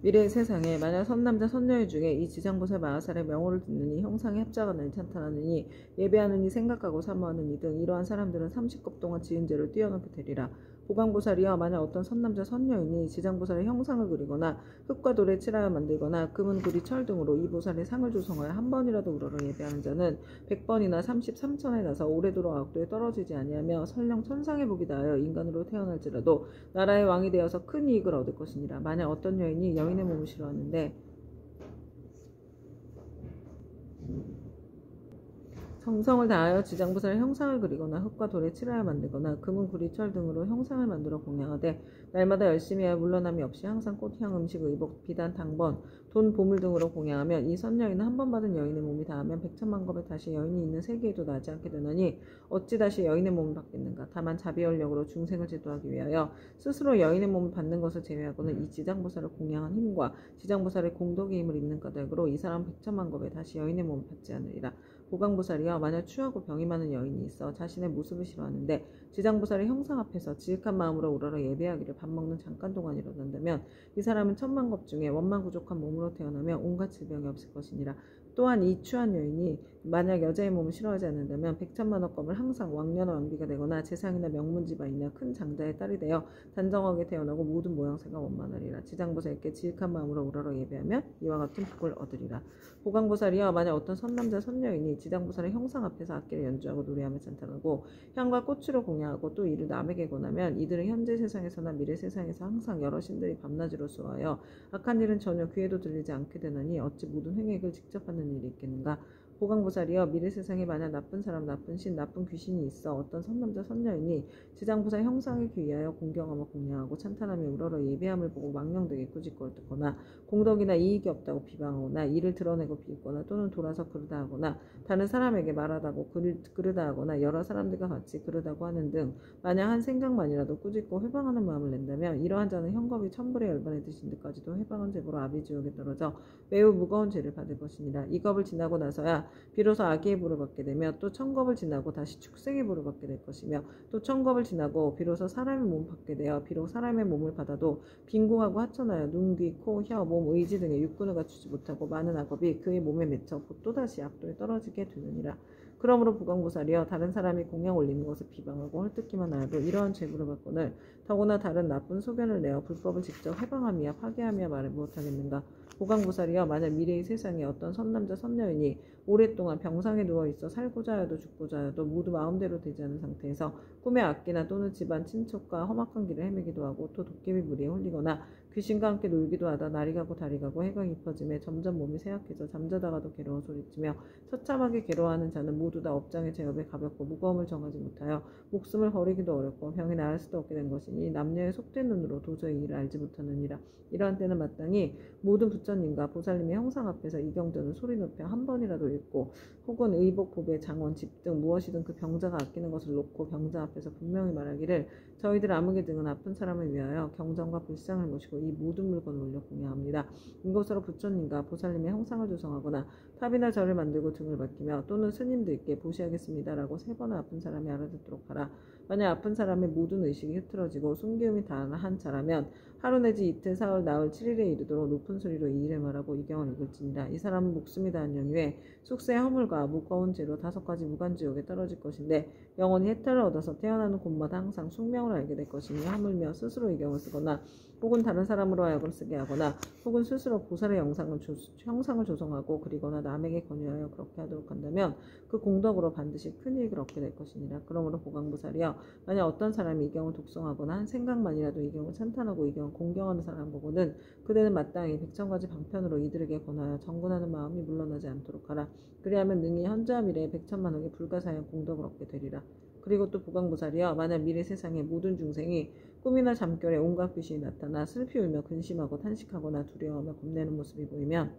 미래의 세상에 만약 선남자 선녀의 중에 이 지장보살 마하살의 명호를 듣느니 형상에 합작하느니 찬탄하느니 예배하느니 생각하고 사모하느니 등 이러한 사람들은 30급 동안 지은 죄를 뛰어넘게 되리라. 보강보살이여 만약 어떤 선남자 선녀이니 지장보살의 형상을 그리거나 흙과 돌에 칠하여 만들거나 금은 구리 철 등으로 이 보살의 상을 조성하여 한 번이라도 우러러 예배하는 자는 100번이나 33천에 나서 오래도록 악도에 떨어지지 아니하며 설령 천상의 복이 닿아여 인간으로 태어날지라도 나라의 왕이 되어서 큰 이익을 얻을 것이니라. 만약 어떤 여인이 여인의 몸을 싫어하는데 정성을 다하여 지장보살의 형상을 그리거나 흙과 돌에 칠하여 만들거나 금은 구리 철 등으로 형상을 만들어 공양하되 날마다 열심히 하여 물러남이 없이 항상 꽃향 음식 의복 비단 당번 돈 보물 등으로 공양하면 이 선여인은 한 번 받은 여인의 몸이 닿으면 백천만 겁에 다시 여인이 있는 세계에도 나지 않게 되느니 어찌 다시 여인의 몸을 받겠는가. 다만 자비연력으로 중생을 제도하기 위하여 스스로 여인의 몸을 받는 것을 제외하고는 이 지장보살을 공양한 힘과 지장보살의 공덕의 힘을 입는 까닭으로 이 사람 백천만 겁에 다시 여인의 몸을 받지 않으리라. 보강보살이여 만약 추하고 병이 많은 여인이 있어 자신의 모습을 싫어하는데 지장보살의 형상 앞에서 지극한 마음으로 우러러 예배하기를 밥 먹는 잠깐 동안 이뤄낸다면 이 사람은 천만 겁 중에 원만구족한 몸으로 태어나며 온갖 질병이 없을 것이니라. 또한 이 추한 여인이 만약 여자의 몸을 싫어하지 않는다면 백천만억 겁을 항상 왕년의 왕비가 되거나 재상이나 명문지방이나 큰 장자의 딸이 되어 단정하게 태어나고 모든 모양새가 원만하리라. 지장보살께 지극한 마음으로 우러러 예배하면 이와 같은 복을 얻으리라. 보강보살이여 만약 어떤 선남자 선녀이니 지장보살의 형상 앞에서 악기를 연주하고 노래하며 찬탄하고 향과 꽃으로 공양하고 또 이를 남에게 권하면 이들은 현재 세상에서나 미래 세상에서 항상 여러 신들이 밤낮으로 수하여 악한 일은 전혀 귀에도 들리지 않게 되느니 어찌 모든 횡액을 직접 받는 일이 있겠는가. 보강보살이여 미래 세상에 만약 나쁜 사람, 나쁜 신, 나쁜 귀신이 있어 어떤 선남자 선녀이니 지장보살 형상에 귀하여 공경하며 공양하고 찬탄하며 우러러 예배함을 보고 망령되게 꾸짖고 듣거나 공덕이나 이익이 없다고 비방하거나 이를 드러내고 비웃거나 또는 돌아서 그르다 하거나 다른 사람에게 말하다고 그르다 하거나 여러 사람들과 같이 그르다고 하는 등 만약 한 생각만이라도 꾸짖고 회방하는 마음을 낸다면 이러한 자는 형겁이 천불에 열반에 드신 듯까지도 회방한 죄보로 아비지옥에 떨어져 매우 무거운 죄를 받을 것이니라. 이 겁을 지나고 나서야 비로소 악의 부를 받게 되며 또 천겁을 지나고 다시 축생의 부를 받게 될 것이며 또 천겁을 지나고 비로소 사람의 몸을 받게 되어 비록 사람의 몸을 받아도 빈궁하고 하천하여 눈, 귀, 코, 혀, 몸, 의지 등의 육군을 갖추지 못하고 많은 악업이 그의 몸에 맺혀 곧 또다시 악도에 떨어지게 되느니라. 그러므로 보강보살이여 다른 사람이 공양 올리는 것을 비방하고 헐뜯기만 하여도 이러한 죄부를 받거늘 더구나 다른 나쁜 소견을 내어 불법을 직접 해방하며 파괴하며 말을 무엇하겠는가. 보강보살이여 만약 미래의 세상에 어떤 선남자 선녀이니 오랫동안 병상에 누워있어 살고자 하여도 죽고자 하여도 모두 마음대로 되지 않은 상태에서 꿈의 악기나 또는 집안 친척과 험악한 길을 헤매기도 하고 또 도깨비 무리에 홀리거나 귀신과 함께 놀기도 하다 날이 가고 달이 가고 해가 깊어짐에 점점 몸이 쇠약해져 잠자다가도 괴로워 소리치며 처참하게 괴로워하는 자는 모두 다 업장의 제업에 가볍고 무거움을 정하지 못하여 목숨을 버리기도 어렵고 병이 나을 수도 없게 된 것이니 남녀의 속된 눈으로 도저히 이를 알지 못하느니라. 이러한 때는 마땅히 모든 부처님과 보살님의 형상 앞에서 이 경전을 소리 높여 한 번이라도 읽고 혹은 의복, 보배, 장원, 집 등 무엇이든 그 병자가 아끼는 것을 놓고 병자 앞에서 분명히 말하기를 저희들 아무개 등은 아픈 사람을 위하여 경전과 불상을 모시고 이 모든 물건을 올려 공양합니다. 이것으로 부처님과 보살님의 형상을 조성하거나 탑이나 절을 만들고 등을 맡기며 또는 스님들께 보시하겠습니다라고 3번 아픈 사람이 알아듣도록 하라. 만약 아픈 사람의 모든 의식이 흐트러지고 숨기움이 다한 자라면 하루 내지 이틀, 사흘, 나흘, 7일에 이르도록 높은 소리로 이 일을 말하고 이 경을 읽을지니라. 이 사람은 목숨이 다한 연후에 숙세의 허물과 무거운 죄로 5가지 무간지옥에 떨어질 것인데 영원히 해탈을 얻어서 태어나는 곳마다 항상 숙명을 알게 될 것이니 하물며 스스로 이 경을 쓰거나 혹은 다른 사람으로 하여금 쓰게 하거나 혹은 스스로 보살의 형상을 조성하고 그리거나 남에게 권유하여 그렇게 하도록 한다면 그 공덕으로 반드시 큰 이익을 얻게 될 것이니라. 그러므로 보강보살이여 만약 어떤 사람이 이 경을 독송하거나 한 생각만이라도 이 경을 찬탄하고 이 경을 공경하는 사람 보고는 그대는 마땅히 백천가지 방편으로 이들에게 권하여 정근하는 마음이 물러나지 않도록 하라. 그리하면 능히 현재와 미래에 백천만억의 불가사의한 공덕을 얻게 되리라. 그리고 또 보강보살이여 만약 미래 세상의 모든 중생이 꿈이나 잠결에 온갖 귀신이 나타나 슬피 울며 근심하고 탄식하거나 두려워하며 겁내는 모습이 보이면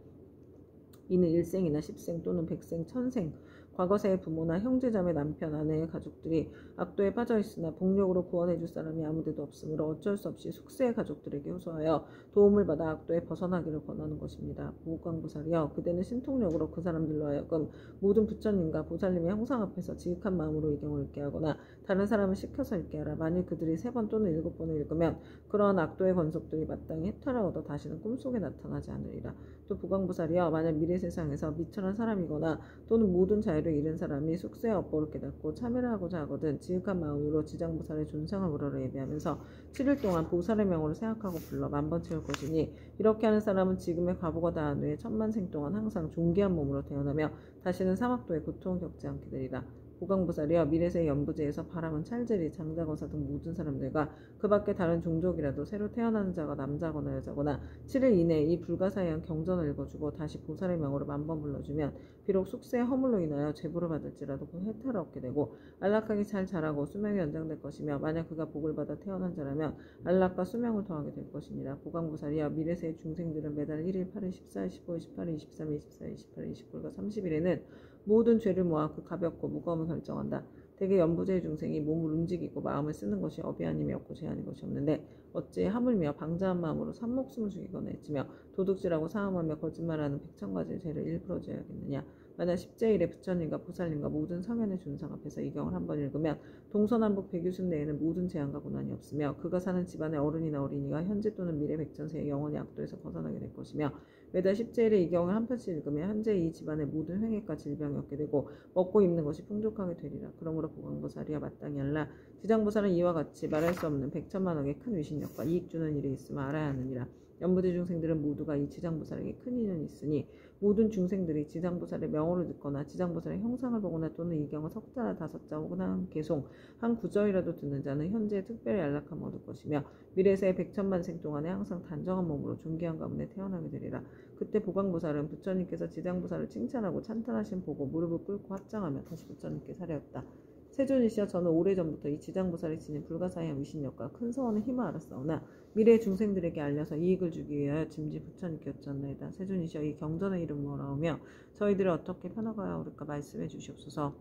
이는 일생이나 십생 또는 백생, 천생 과거세의 부모나 형제자매, 남편, 아내의 가족들이 악도에 빠져 있으나 복력으로 구원해 줄 사람이 아무데도 없으므로 어쩔 수 없이 숙세의 가족들에게 호소하여 도움을 받아 악도에 벗어나기를 권하는 것입니다. 보호강보살이여, 그대는 신통력으로 그 사람들로 하여금 모든 부처님과 보살님의 형상 앞에서 지극한 마음으로 이 경을 읽게 하거나 다른 사람을 시켜서 읽게 하라. 만일 그들이 3번 또는 7번을 읽으면 그러한 악도의 권속들이 마땅히 해탈을 얻어 다시는 꿈속에 나타나지 않으리라. 또 보강보살이여, 만약 미래 세상에서 미천한 사람이거나 또는 모든 자유를 잃은 사람이 숙세의 업보를 깨닫고 참여를 하고자 하거든 지극한 마음으로 지장보살의 존상을 우러러 예배하면서 7일 동안 보살의 명으로 생각하고 불러 만번 채울 것이니, 이렇게 하는 사람은 지금의 과보가 다한 후에 천만생 동안 항상 존귀한 몸으로 태어나며 다시는 사막도의 고통을 겪지 않게 되리라. 보강보살이여, 미래세의 연부제에서 바람은 찰제리, 장자거사 등 모든 사람들과 그 밖에 다른 종족이라도 새로 태어나는 자가 남자거나 여자거나 7일 이내에 이 불가사의한 경전을 읽어주고 다시 보살의 명으로 만번 불러주면 비록 숙세의 허물로 인하여 제보를 받을지라도 그 혜택을 얻게 되고 안락하게 잘 자라고 수명이 연장될 것이며, 만약 그가 복을 받아 태어난 자라면 안락과 수명을 더하게 될 것이니라. 보강보살이여, 미래세의 중생들은 매달 1일, 8일, 14일, 15일, 18일, 23일, 24일, 28일, 29일과 30일에는 모든 죄를 모아 그 가볍고 무거움을 결정한다. 대개 연부제의 중생이 몸을 움직이고 마음을 쓰는 것이 업이 아님이 없고 제한이 것이 없는데 어찌 하물며 방자한 마음으로 산목숨을 죽이거나 해치며 도둑질하고 사함하며 거짓말하는 100,000가지의 죄를 일부러 지어야겠느냐. 만약 10제일에 부처님과 보살님과 모든 성현의 존상 앞에서 이 경을 한번 읽으면 동서남북 100유순 내에는 모든 재앙과 고난이 없으며 그가 사는 집안의 어른이나 어린이가 현재 또는 미래 백전세에 영원히 악도에서 벗어나게 될 것이며, 매달 10제일에 이 경을 한 편씩 읽으면 현재 이 집안의 모든 횡액과 질병이 없게 되고 먹고 입는 것이 풍족하게 되리라. 그러므로 보강보살이여, 마땅히 알라. 지장보살은 이와 같이 말할 수 없는 100천만억의 큰 위신력과 이익 주는 일이 있음을 알아야 하느니라. 연부제 중생들은 모두가 이 지장보살에게 큰 인연이 있으니 모든 중생들이 지장보살의 명호를 듣거나 지장보살의 형상을 보거나 또는 이 경을 석자나 5자 혹은 한 개송, 한 구절이라도 듣는 자는 현재 특별히 안락함을 얻을 것이며 미래세의 100천만생 동안에 항상 단정한 몸으로 존귀한 가문에 태어나게 되리라. 그때 보강보살은 부처님께서 지장보살을 칭찬하고 찬탄하신 보고 무릎을 꿇고 합장하며 다시 부처님께 사례었다. 세존이시여, 저는 오래전부터 이 지장보살이 지닌 불가사의한 위신력과 큰 서원의 힘을 알았사오나 미래의 중생들에게 알려서 이익을 주기 위하여 짐지 부처님께 여쭈었나이다. 세존이시여, 이 경전의 이름은 뭐라오며 저희들을 어떻게 편하가야 옳을까 말씀해 주시옵소서.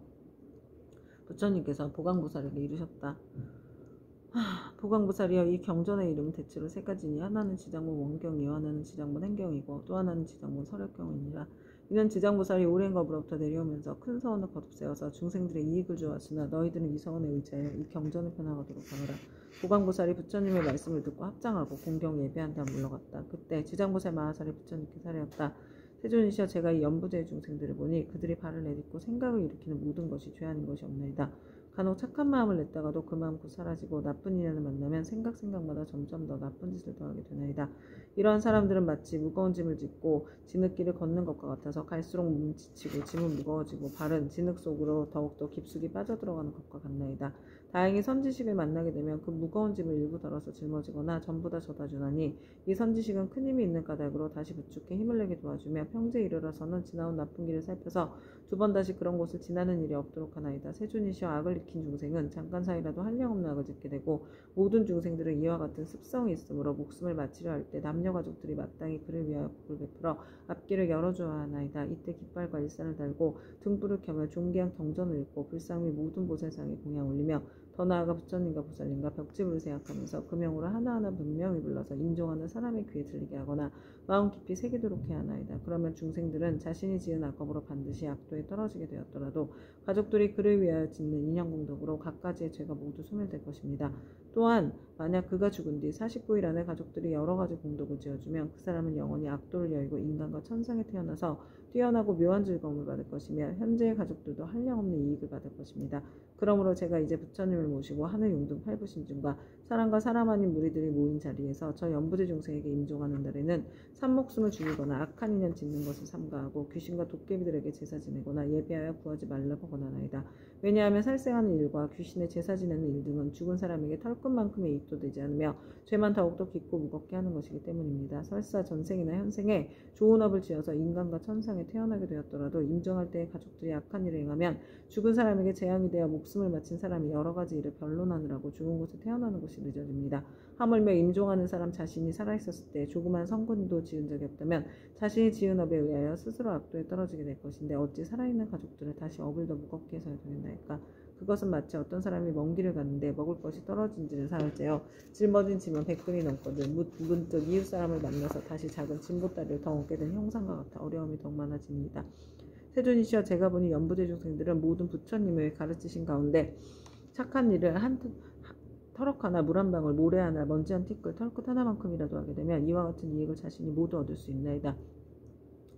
부처님께서 보강보살에게 이르셨다. 보강보살이여, 이 경전의 이름은 대체로 3가지니 하나는 지장본 원경이요, 하나는 지장본 행경이고 또 하나는 지장본 설역경이니라. 이는 지장보살이 오랜 거부로부터 내려오면서 큰 서원을 거듭세워서 중생들의 이익을 주었으나 너희들은 이 서원에 의지하여 이 경전을 펴나가도록 하노라. 보강보살이 부처님의 말씀을 듣고 합장하고 공경 예배한 다음 물러갔다. 그때 지장보살 마하살이 부처님께 사례었다. 세존이시여, 제가 이 연부제의 중생들을 보니 그들이 발을 내딛고 생각을 일으키는 모든 것이 죄 아닌 것이 없나이다. 간혹 착한 마음을 냈다가도 그 마음 곧 사라지고 나쁜 인연을 만나면 생각마다 점점 더 나쁜 짓을 더하게 되나이다. 이러한 사람들은 마치 무거운 짐을 짚고 진흙길을 걷는 것과 같아서 갈수록 몸은 지치고 짐은 무거워지고 발은 진흙 속으로 더욱더 깊숙이 빠져들어가는 것과 같나이다. 다행히 선지식을 만나게 되면 그 무거운 짐을 일부 덜어서 짊어지거나 전부 다 져다 주나니 이 선지식은 큰 힘이 있는 까닭으로 다시 부축해 힘을 내게 도와주며 평지에 이르러서는 지나온 나쁜 길을 살펴서 2번 다시 그런 곳을 지나는 일이 없도록 하나이다. 세존이시여, 악을 익힌 중생은 잠깐 사이라도 한량없는 악을 짓게 되고 모든 중생들은 이와 같은 습성이 있으므로 목숨을 마치려 할 때 남녀 가족들이 마땅히 그를 위하여 복을 베풀어 앞길을 열어줘야 하나이다. 이때 깃발과 일산을 달고 등불을 켜며 존귀한 경전을 읽고 불상 및 모든 보살상에 공양 올리며 더 나아가 부처님과 보살님과 벽지부를 생각하면서 그 명으로 하나하나 분명히 불러서 임종하는 사람의 귀에 들리게 하거나 마음 깊이 새기도록 해야 하나이다. 그러면 중생들은 자신이 지은 악업으로 반드시 악도에 떨어지게 되었더라도 가족들이 그를 위하여 짓는 인연공덕으로 갖가지의 죄가 모두 소멸될 것입니다. 또한 만약 그가 죽은 뒤 49일 안에 가족들이 여러 가지 공덕을 지어주면 그 사람은 영원히 악도를 여의고 인간과 천상에 태어나서 뛰어나고 묘한 즐거움을 받을 것이며 현재의 가족들도 한량없는 이익을 받을 것입니다. 그러므로 제가 이제 부처님을 모시고 하늘 용등 팔부신중과 사람과 사람 아닌 무리들이 모인 자리에서 저 연부제 중생에게 임종하는 날에는 산목숨을 죽이거나 악한 인연 짓는 것을 삼가하고 귀신과 도깨비들에게 제사 지내거나 예배하여 구하지 말라고 권하나이다. 왜냐하면 살생하는 일과 귀신의 제사 지내는 일 등은 죽은 사람에게 털끝만큼의 이익도 되지 않으며 죄만 더욱더 깊고 무겁게 하는 것이기 때문입니다. 설사 전생이나 현생에 좋은 업을 지어서 인간과 천상에 태어나게 되었더라도 임종할 때에 가족들이 악한 일을 행하면 죽은 사람에게 재앙이 되어 목숨을 바친 사람이 여러 가지 일을 변론하느라고 죽은 곳에 태어나는 것이 늦어집니다. 하물며 임종하는 사람 자신이 살아있었을 때 조그만 성군도 지은 적이 없다면 자신이 지은 업에 의하여 스스로 악도에 떨어지게 될 것인데 어찌 살아있는 가족들을 다시 업을 더 무겁게 해서야 되겠나이까. 그것은 마치 어떤 사람이 먼 길을 갔는데 먹을 것이 떨어진지를 사흘째요. 짊어진 짐은 100근이 넘거든 문득 이웃 사람을 만나서 다시 작은 짐보따리를 더 얹게 된 형상과 같아 어려움이 더욱 많아집니다. 세존이시여, 제가 보니 연부제 중생들은 모든 부처님의 가르치신 가운데 착한 일을 터럭 하나, 물 한 방울, 모래 하나, 먼지 한 티끌, 털끝 하나만큼이라도 하게 되면 이와 같은 이익을 자신이 모두 얻을 수 있나이다.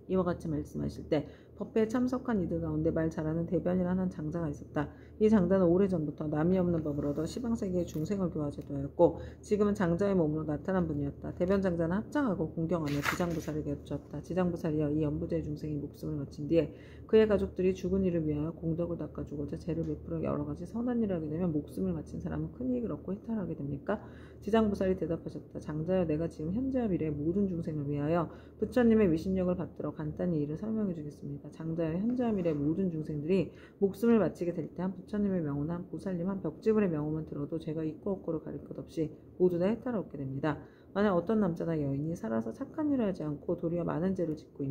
이와 같이 말씀하실 때 법회에 참석한 이들 가운데 말 잘하는 대변이라는 한 장자가 있었다. 이 장자는 오래전부터 남이 없는 법을 얻어 시방세계의 중생을 교화제도였고 지금은 장자의 몸으로 나타난 분이었다. 대변 장자는 합장하고 공경하며 지장부살에게 여쭈었다. 지장부살이여, 이 연부제 중생이 목숨을 마친 뒤에 그의 가족들이 죽은 이를 위하여 공덕을 닦아주고자 죄를 베풀어 여러 가지 선한 일을 하게 되면 목숨을 마친 사람은 큰 이익을 얻고 해탈하게 됩니까? 지장부살이 대답하셨다. 장자여, 내가 지금 현재와 미래의 모든 중생을 위하여 부처님의 위신력을 받들어 간단히 이를 설명해 주겠습니다. 장자여, 현재와 미래의 모든 중생들이 목숨을 마치게 될 때 한 부처님의 명호나 한 보살님, 한 벽지불의 명호만 들어도 제가 있고 없고를 가릴 것 없이 모두 다 해탈을 얻게 됩니다. 만약 어떤 남자나 여인이 살아서 착한 일을 하지 않고 도리어 많은 죄를 짓고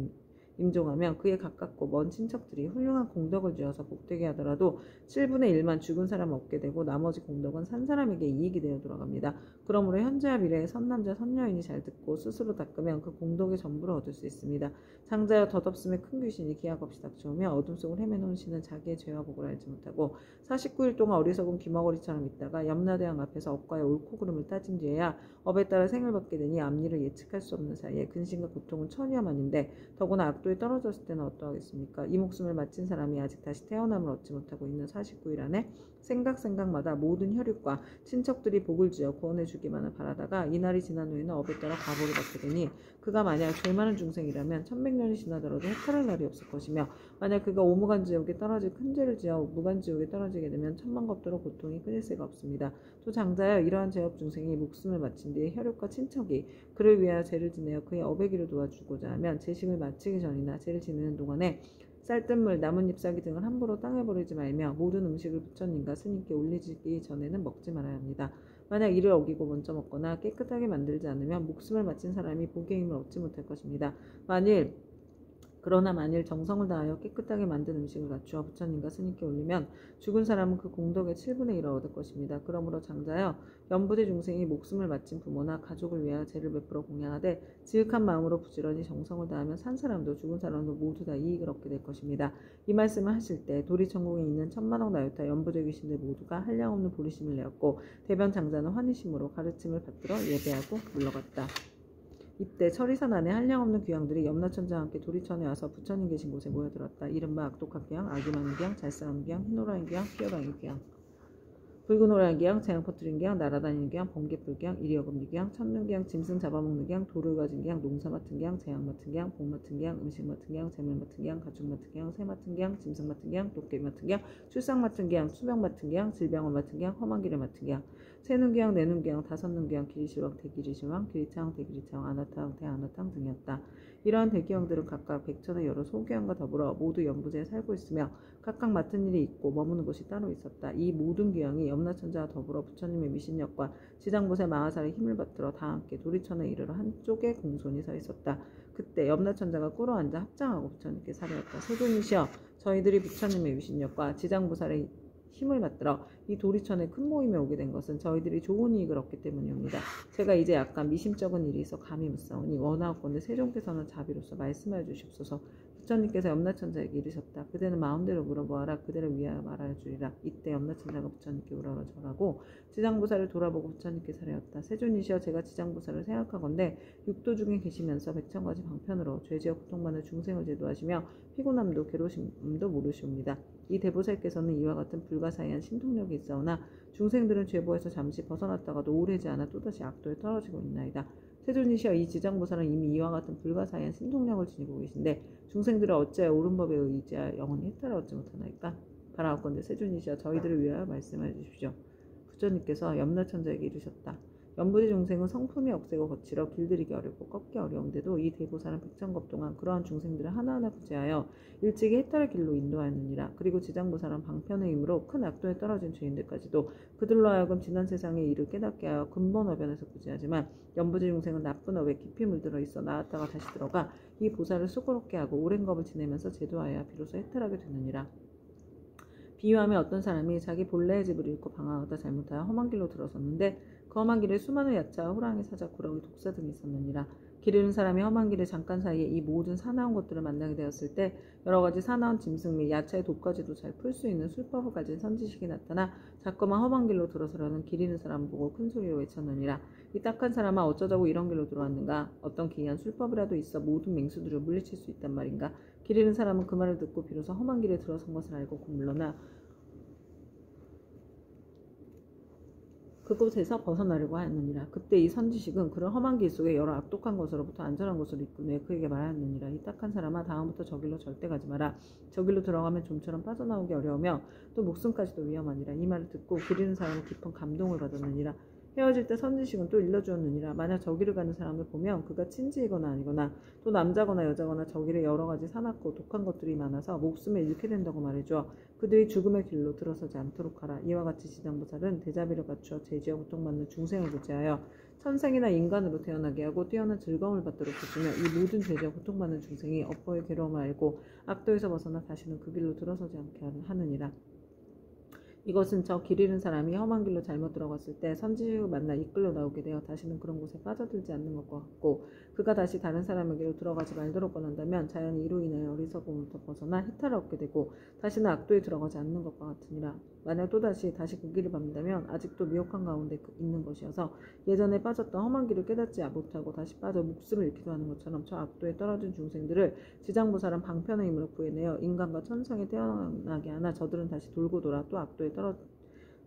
임종하면 그에 가깝고 먼 친척들이 훌륭한 공덕을 지어서 복되게 하더라도 7분의 1만 죽은 사람은 얻게 되고 나머지 공덕은 산 사람에게 이익이 되어 돌아갑니다. 그러므로 현재와 미래의 선남자 선여인이 잘 듣고 스스로 닦으면 그 공덕의 전부를 얻을 수 있습니다. 장자여, 덧없음에 큰 귀신이 기약 없이 닥쳐오며 어둠 속을 헤매놓은 신은 자기의 죄와 복을 알지 못하고 49일 동안 어리석은 귀머거리처럼 있다가 염라대왕 앞에서 업과의 옳고 그름을 따진 뒤에야 업에 따라 생을 받게 되니 앞일을 예측할 수 없는 사이에 근심과 고통은 천이야만인데 더구나 악도에 떨어졌을 때는 어떠하겠습니까? 이 목숨을 마친 사람이 아직 다시 태어남을 얻지 못하고 있는 49일 안에 생각마다 모든 혈육과 친척들이 복을 지어 구원해 주기만을 바라다가 이날이 지난 후에는 업에 따라 과보를 받게 되니 그가 만약 죄 많은 중생이라면 1100년이 지나더라도 해탈할 날이 없을 것이며 만약 그가 오무간지옥에 떨어질 큰 죄를 지어 무간지옥에 떨어지게 되면 천만겁도로 고통이 끊일 새가 없습니다. 또 장자여, 이러한 죄업 중생이 목숨을 마친 뒤에 혈육과 친척이 그를 위하여 죄를 지내어 그의 업의 길을 도와주고자 하면 제식을 마치기 전이나 죄를 지내는 동안에 쌀뜨물, 나뭇잎 사기 등을 함부로 땅에 버리지 말며 모든 음식을 부처님과 스님께 올리기 전에는 먹지 말아야 합니다. 만약 이를 어기고 먼저 먹거나 깨끗하게 만들지 않으면 목숨을 마친 사람이 복의 힘을 얻지 못할 것입니다. 그러나 만일 정성을 다하여 깨끗하게 만든 음식을 갖추어 부처님과 스님께 올리면 죽은 사람은 그 공덕의 7분의 1을 얻을 것입니다. 그러므로 장자여, 연부제 중생이 목숨을 마친 부모나 가족을 위하여 제를 베풀어 공양하되 지극한 마음으로 부지런히 정성을 다하면 산 사람도 죽은 사람도 모두 다 이익을 얻게 될 것입니다. 이 말씀을 하실 때 도리천국에 있는 천만억 나유타 연부제 귀신들 모두가 한량없는 보리심을 내었고 대변 장자는 환희심으로 가르침을 받들어 예배하고 물러갔다. 이때 철이산 안에 한량없는 귀양들이 염라천자와 함께 도리천에 와서 부처님 계신 곳에 모여들었다. 이른바 악독한 귀양, 악이 많은 귀양, 잘싸는 귀양, 흰노란 귀양, 피어다니는 귀양, 붉은 호랑이 귀양, 재앙 퍼뜨린 귀양, 날아다니는 귀양, 번개불 귀양, 이리어금니 귀양, 천는 귀양, 짐승 잡아먹는 귀양, 돌을 가진 귀양, 농사 맡은 귀양, 재앙 맡은 귀양, 복 맡은 귀양, 음식 맡은 귀양, 재물 맡은 귀양, 가축 맡은 귀양, 새 맡은 귀양, 짐승 맡은 귀양, 도깨비 맡은 귀양, 출상 맡은 귀양, 수병 맡은 귀양, 질병을 맡은 귀양, 험한 길을 맡은 귀양, 새눈 귀양, 내눈 귀양, 다섯눈 귀양, 기리실왕, 대기리실왕, 기리차왕, 대기리차왕, 아나타왕, 대아나타왕 등이었다. 이러한 대기왕들은 각각 백천의 여러 소귀왕과 더불어 모두 연부제에 살고 있으며 각각 맡은 일이 있고 머무는 곳이 따로 있었다. 이 모든 귀양이 염라천자와 더불어 부처님의 미신력과 지장보살 마하살의 힘을 받들어 다 함께 도리천에 이르러 한쪽에 공손히 서 있었다. 그때 염라천자가 꿇어앉아 합장하고 부처님께 사려했다. 세존이시여, 저희들이 부처님의 미신력과 지장보살의 힘을 받들어 이 도리천에 큰 모임에 오게 된 것은 저희들이 좋은 이익을 얻기 때문입니다. 제가 이제 약간 미심쩍은 일이 있어 감히 묻사오니 원하옵건대 세종께서는 자비로서 말씀하여 주시옵소서. 부처님께서 염라천자에게 이르셨다. 그대는 마음대로 물어보아라. 그대를 위하여 말하여 주리라. 이때 염라천자가 부처님께 우러러 절하고 지장보살을 돌아보고 부처님께 사려했다. 세존이시여, 제가 지장보살을 생각하건대 육도 중에 계시면서 백천가지 방편으로 죄지어 고통받는 중생을 제도하시며 피곤함도 괴로움도 모르시옵니다. 이 대보살께서는 이와 같은 불가사의한 신통력이 있사오나 중생들은 죄보에서 잠시 벗어났다가도 오래지 않아 또다시 악도에 떨어지고 있나이다. 세존이시여, 이 지장보살은 이미 이와 같은 불가사의한 신통력을 지니고 계신데 중생들은 어찌하여 옳은 법에 의지하여 영원히 해탈을 얻지 못하나이까? 바라옵건대 세존이시여 저희들을 위하여 말씀해 주십시오. 부처님께서 염라천자에게 이르셨다. 연부지 중생은 성품이 억세고 거칠어 길들이기 어렵고 꺾기 어려운데도 이 대보살은 백천겁 동안 그러한 중생들을 하나하나 구제하여 일찍이 해탈의 길로 인도하였느니라. 그리고 지장보살은 방편의 힘으로 큰 악도에 떨어진 죄인들까지도 그들로 하여금 지난 세상의 일을 깨닫게 하여 근본어변에서 구제하지만 연부지 중생은 나쁜 업에 깊이 물들어 있어 나았다가 다시 들어가 이 보살을 수고롭게 하고 오랜 겁을 지내면서 제도하여 비로소 해탈하게 되느니라. 비유하며 어떤 사람이 자기 본래의 집을 잃고 방황하다 잘못하여 험한 길로 들어섰는데 그 험한 길에 수많은 야채와 호랑이, 사자, 구렁이, 독사 등이 있었느니라. 길 잃은 사람이 험한 길에 잠깐 사이에 이 모든 사나운 것들을 만나게 되었을 때 여러 가지 사나운 짐승 및 야채의 독까지도 잘 풀 수 있는 술법을 가진 선지식이 나타나 자꾸만 험한 길로 들어서려는 길 잃은 사람을 보고 큰 소리로 외쳤느니라. 이 딱한 사람아 어쩌자고 이런 길로 들어왔는가? 어떤 기이한 술법이라도 있어 모든 맹수들을 물리칠 수 있단 말인가? 길 잃은 사람은 그 말을 듣고 비로소 험한 길에 들어선 것을 알고 곧 물러나 그곳에서 벗어나려고 하였느니라. 그때 이 선지식은 그런 험한 길 속에 여러 악독한 것으로부터 안전한 곳으로 이끌며 그에게 말하였느니라. 이 딱한 사람아 다음부터 저 길로 절대 가지 마라. 저 길로 들어가면 좀처럼 빠져나오기 어려우며 또 목숨까지도 위험하니라. 이 말을 듣고 길 잃은 사람은 깊은 감동을 받았느니라. 헤어질 때 선지식은 또 일러주었느니라. 만약 저기를 가는 사람을 보면 그가 친지이거나 아니거나 또 남자거나 여자거나 저길에 여러 가지 사납고 독한 것들이 많아서 목숨을 잃게 된다고 말해줘. 그들이 죽음의 길로 들어서지 않도록 하라. 이와 같이 지장보살은 대자비를 갖추어 죄지어 고통받는 중생을 구제하여 천생이나 인간으로 태어나게 하고 뛰어난 즐거움을 받도록 해주며 이 모든 죄지어 고통받는 중생이 업보의 괴로움을 알고 악도에서 벗어나 다시는 그 길로 들어서지 않게 하느니라. 이것은 저 길 잃은 사람이 험한 길로 잘못 들어갔을 때 선지식을 만나 이끌려 나오게 되어 다시는 그런 곳에 빠져들지 않는 것과 같고 그가 다시 다른 사람에게로 들어가지 말도록 권한다면 자연히 이로 인하여 어리석음으로부터 벗어나 해탈을 얻게 되고 다시는 악도에 들어가지 않는 것과 같으니라. 만약 또다시 그 길을 밟는다면 아직도 미혹한 가운데 있는 것이어서 예전에 빠졌던 험한 길을 깨닫지 못하고 다시 빠져 목숨을 잃기도 하는 것처럼 저 악도에 떨어진 중생들을 지장보살은 방편의 힘으로 구해내어 인간과 천상에 태어나게 하나 저들은 다시 돌고 돌아 또 악도에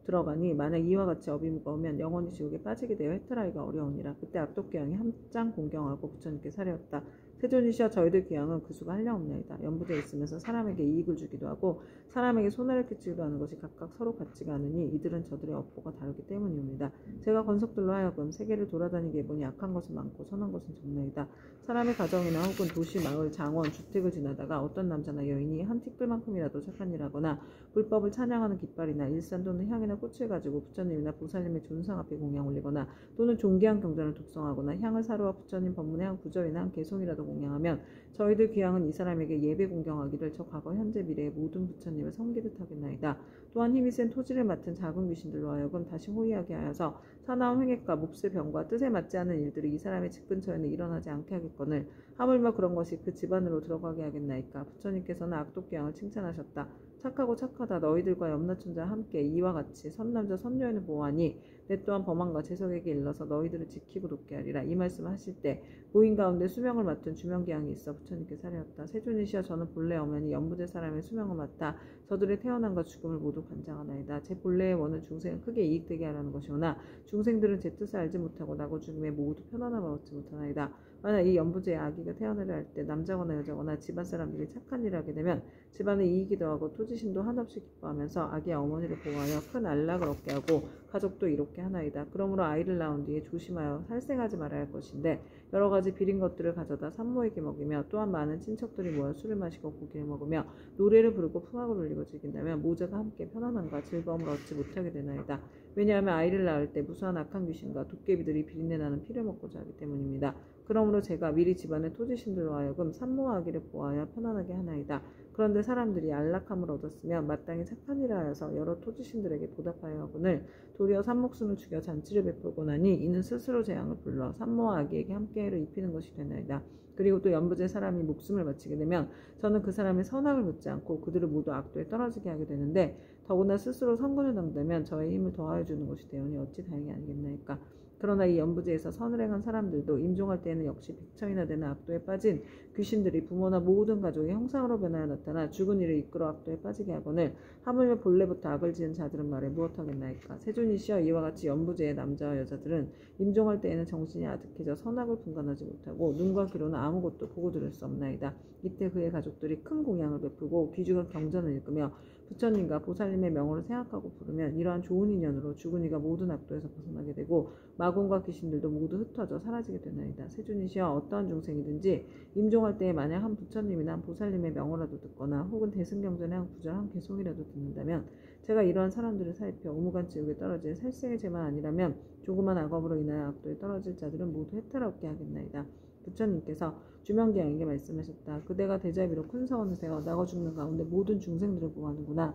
들어가니 만약 이와 같이 업이 무거우면 영원히 지옥에 빠지게 되어 해탈하기가 어려우니라. 그때 악독귀양이 함장 공경하고 부처님께 사려었다. 세존이시여 저희들 귀양은 그 수가 한량없나이다. 연부되어 있으면서 사람에게 이익을 주기도 하고 사람에게 손해를 끼치기도 하는 것이 각각 서로 같지가 않으니 이들은 저들의 업보가 다르기 때문이옵니다. 제가 권속들로 하여금 세계를 돌아다니게 해보니 악한 것은 많고 선한 것은 적나이다. 사람의 가정이나 혹은 도시, 마을, 장원, 주택을 지나다가 어떤 남자나 여인이 한 티끌만큼이라도 착한 일하거나 불법을 찬양하는 깃발이나 일산 또는 향이나 꽃을 가지고 부처님이나 보살님의 존상 앞에 공양 올리거나 또는 존귀한 경전을 독성하거나 향을 사루어 부처님 법문의 한 구절이나 한 개송이라도 공양하면 저희들 귀양은 이 사람에게 예배 공경하기를 저 과거 현재 미래의 모든 부처님을 섬기듯 하겠나이다. 또한 힘이 센 토지를 맡은 작은 귀신들로 하여금 다시 호위하게 하여서 사나운 횡액과 몹쓸 병과 뜻에 맞지 않은 일들이 이 사람의 집 근처에는 일어나지 않게 하겠거늘 하물며 그런 것이 그 집안으로 들어가게 하겠나이까. 부처님께서는 악독귀양을 칭찬하셨다. 착하고 착하다. 너희들과 염라천자와 함께 이와 같이 선남자 선여인을 보호하니 내 또한 범한과 재석에게 일러서 너희들을 지키고 돕게 하리라. 이 말씀을 하실 때 모인 가운데 수명을 맡은 주명귀양이 있어 부처님께 사려왔다. 세존이시여 저는 본래 어머니 연부제 사람의 수명을 맡아 저들의 태어남과 죽음을 모두 관장하나이다. 제 본래의 원은 중생을 크게 이익되게 하라는 것이오나 중생들은 제 뜻을 알지 못하고 나고 죽음에 모두 편안함을 얻지 못하나이다. 만약 이 연부제의 아기가 태어나려 할 때 남자거나 여자거나 집안 사람들이 착한 일을 하게 되면 집안에 이익이 더하고 토지신도 한없이 기뻐하면서 아기의 어머니를 보호하여 큰 안락을 얻게 하고 가족도 이롭게 하나이다. 그러므로 아이를 낳은 뒤에 조심하여 살생하지 말아야 할 것인데 여러 가지 비린 것들을 가져다 산모에게 먹이며 또한 많은 친척들이 모여 술을 마시고 고기를 먹으며 노래를 부르고 풍악을 울리고 즐긴다면 모두가 함께 편안함과 즐거움을 얻지 못하게 되나이다. 왜냐하면 아이를 낳을 때 무수한 악한 귀신과 도깨비들이 비린내 나는 피를 먹고자 하기 때문입니다. 그러므로 제가 미리 집안의 토지신들로 하여금 산모와 아기를 보호하여 편안하게 하나이다. 그런데 사람들이 안락함을 얻었으면 마땅히 착한 일을 하여서 여러 토지신들에게 보답하여 하거늘 도리어 산목숨을 죽여 잔치를 베풀고 나니 이는 스스로 재앙을 불러 산모와 아기에게 함께 해를 입히는 것이 되나이다. 그리고 또 연부제 사람이 목숨을 바치게 되면 저는 그 사람의 선악을 묻지 않고 그들을 모두 악도에 떨어지게 하게 되는데 더구나 스스로 선군을 당되면 저의 힘을 더하여 주는 것이 되오니 어찌 다행이 아니겠나이까. 그러나 이 연부제에서 선을 행한 사람들도 임종할 때에는 역시 백천이나 되는 악도에 빠진 귀신들이 부모나 모든 가족이 형상으로 변하여 나타나 죽은 이를 이끌어 악도에 빠지게 하거늘 하물며 본래부터 악을 지은 자들은 말에 무엇하겠나이까. 세존이시여 이와 같이 연부제의 남자와 여자들은 임종할 때에는 정신이 아득해져 선악을 분간하지 못하고 눈과 귀로는 아무것도 보고 들을 수 없나이다. 이때 그의 가족들이 큰 공양을 베풀고 귀중한 경전을 읽으며 부처님과 보살님의 명호를 생각하고 부르면 이러한 좋은 인연으로 죽은 이가 모든 악도에서 벗어나게 되고 마군과 귀신들도 모두 흩어져 사라지게 되나이다. 세존이시여 어떠한 중생이든지 임종할 때에 만약 한 부처님이나 한 보살님의 명호라도 듣거나 혹은 대승경전의 한 구절 한 개송이라도 듣는다면 제가 이러한 사람들을 살펴 우무간 지옥에 떨어질 살생의 죄만 아니라면 조그만 악업으로 인하여 악도에 떨어질 자들은 모두 해탈하게 하겠나이다. 부처님께서 주명기양에게 말씀하셨다. 그대가 대자비로 큰 사원을 세워 나고 죽는 가운데 모든 중생들을 보호하는구나.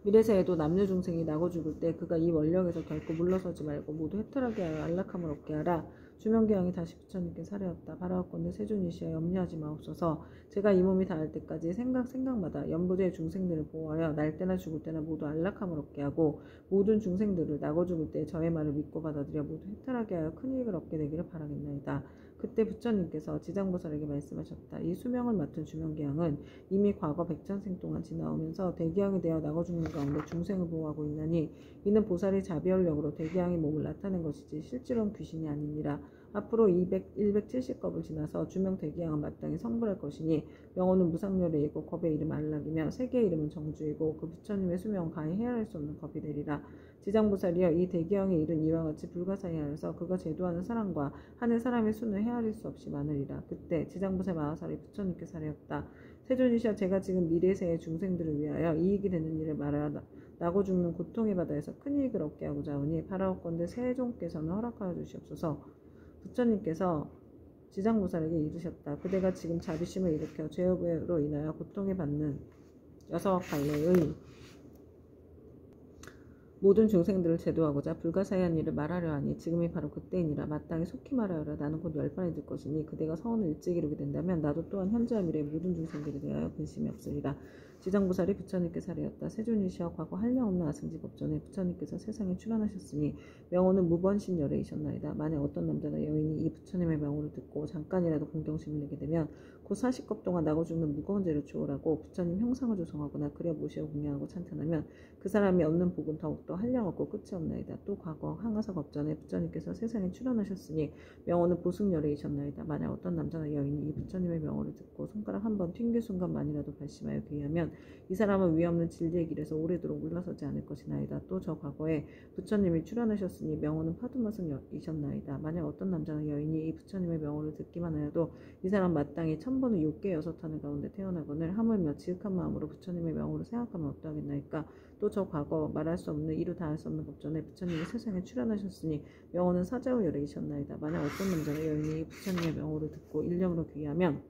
미래세에도 남녀 중생이 나고 죽을 때 그가 이 원력에서 결코 물러서지 말고 모두 해탈하게 하여 안락함을 얻게 하라. 주명기양이 다시 부처님께 사례었다. 바라옵건대 세존이시여 염려하지 마옵소서. 제가 이 몸이 닿을 때까지 생각마다 연부제 중생들을 보호하여 날 때나 죽을 때나 모두 안락함을 얻게 하고 모든 중생들을 나고 죽을 때 저의 말을 믿고 받아들여 모두 해탈하게 하여 큰 이익을 얻게 되기를 바라겠나이다. 그때 부처님께서 지장보살에게 말씀하셨다. 이 수명을 맡은 주명기양은 이미 과거 백천생 동안 지나오면서 대기양이 되어 나고 죽는 가운데 중생을 보호하고 있나니 이는 보살이 자비언력으로 대기양의 몸을 나타낸 것이지 실제로는 귀신이 아니니라. 앞으로 170겁을 지나서 주명 대기양은 마땅히 성불할 것이니 명호는 무상열애이고 겁의 이름 안락이며 세계의 이름은 정주이고 그 부처님의 수명은 가히 헤아릴 수 없는 겁이 되리라. 지장보살이여 이 대기양의 일은 이와 같이 불가사의하여서 그가 제도하는 사람과 하는 사람의 수는 헤아릴 수 없이 많으리라. 그때 지장보살 마하살이 부처님께 사례었다. 세존이시여 제가 지금 미래세의 중생들을 위하여 이익이 되는 일을 말하여 나고 죽는 고통의 바다에서 큰 이익을 얻게 하고자 하오니 바라옵건대 세종께서는 허락하여 주시옵소서. 부처님께서 지장보살에게 이르셨다. 그대가 지금 자비심을 일으켜 죄업으로 인하여 고통을 받는 6갈래의 모든 중생들을 제도하고자 불가사의한 일을 말하려 하니 지금이 바로 그때이니라. 마땅히 속히 말하여라. 나는 곧 10번이 될 것이니 그대가 서원을 일찍 이루게 된다면 나도 또한 현재와 미래의 모든 중생들에 대하여 근심이 없으리라. 지장보살이 부처님께 사례였다. 세존이시여 과거 한량없는 아승지법 전에 부처님께서 세상에 출현하셨으니 명호는 무번신열애이셨나이다. 만약 어떤 남자나 여인이 이 부처님의 명호를 듣고 잠깐이라도 공경심을 내게 되면 곧 40겁 동안 나고 죽는 무거운 죄를 주오라고 부처님 형상을 조성하거나 그려 모시어 공양하고 찬탄하면 그 사람이 얻는 복은 더욱더 한량없고 끝이 없나이다. 또 과거 항아사겁 전에 부처님께서 세상에 출현하셨으니 명호는 보승열애이셨나이다. 만약 어떤 남자나 여인이 이 부처님의 명호를 듣고 손가락 한 번 튕길 순간만이라도 발심하여 귀하면 이 사람은 위없는 진리의 길에서 오래도록 물러서지 않을 것이나이다. 또 저 과거에 부처님이 출현하셨으니 명호는 파두마승이셨나이다. 만약 어떤 남자나 여인이 이 부처님의 명호를 듣기만 하여도 이 사람 마땅히 1000번의 욕계 6탄을 가운데 태어나거늘 하물며 지극한 마음으로 부처님의 명호를 생각하면 어떠하겠나이까. 또 저 과거 말할 수 없는 이루 다할 수 없는 법전에 부처님이 세상에 출현하셨으니 명호는 사자후 열애이셨나이다. 만약 어떤 남자나 여인이 이 부처님의 명호를 듣고 일념으로 귀하면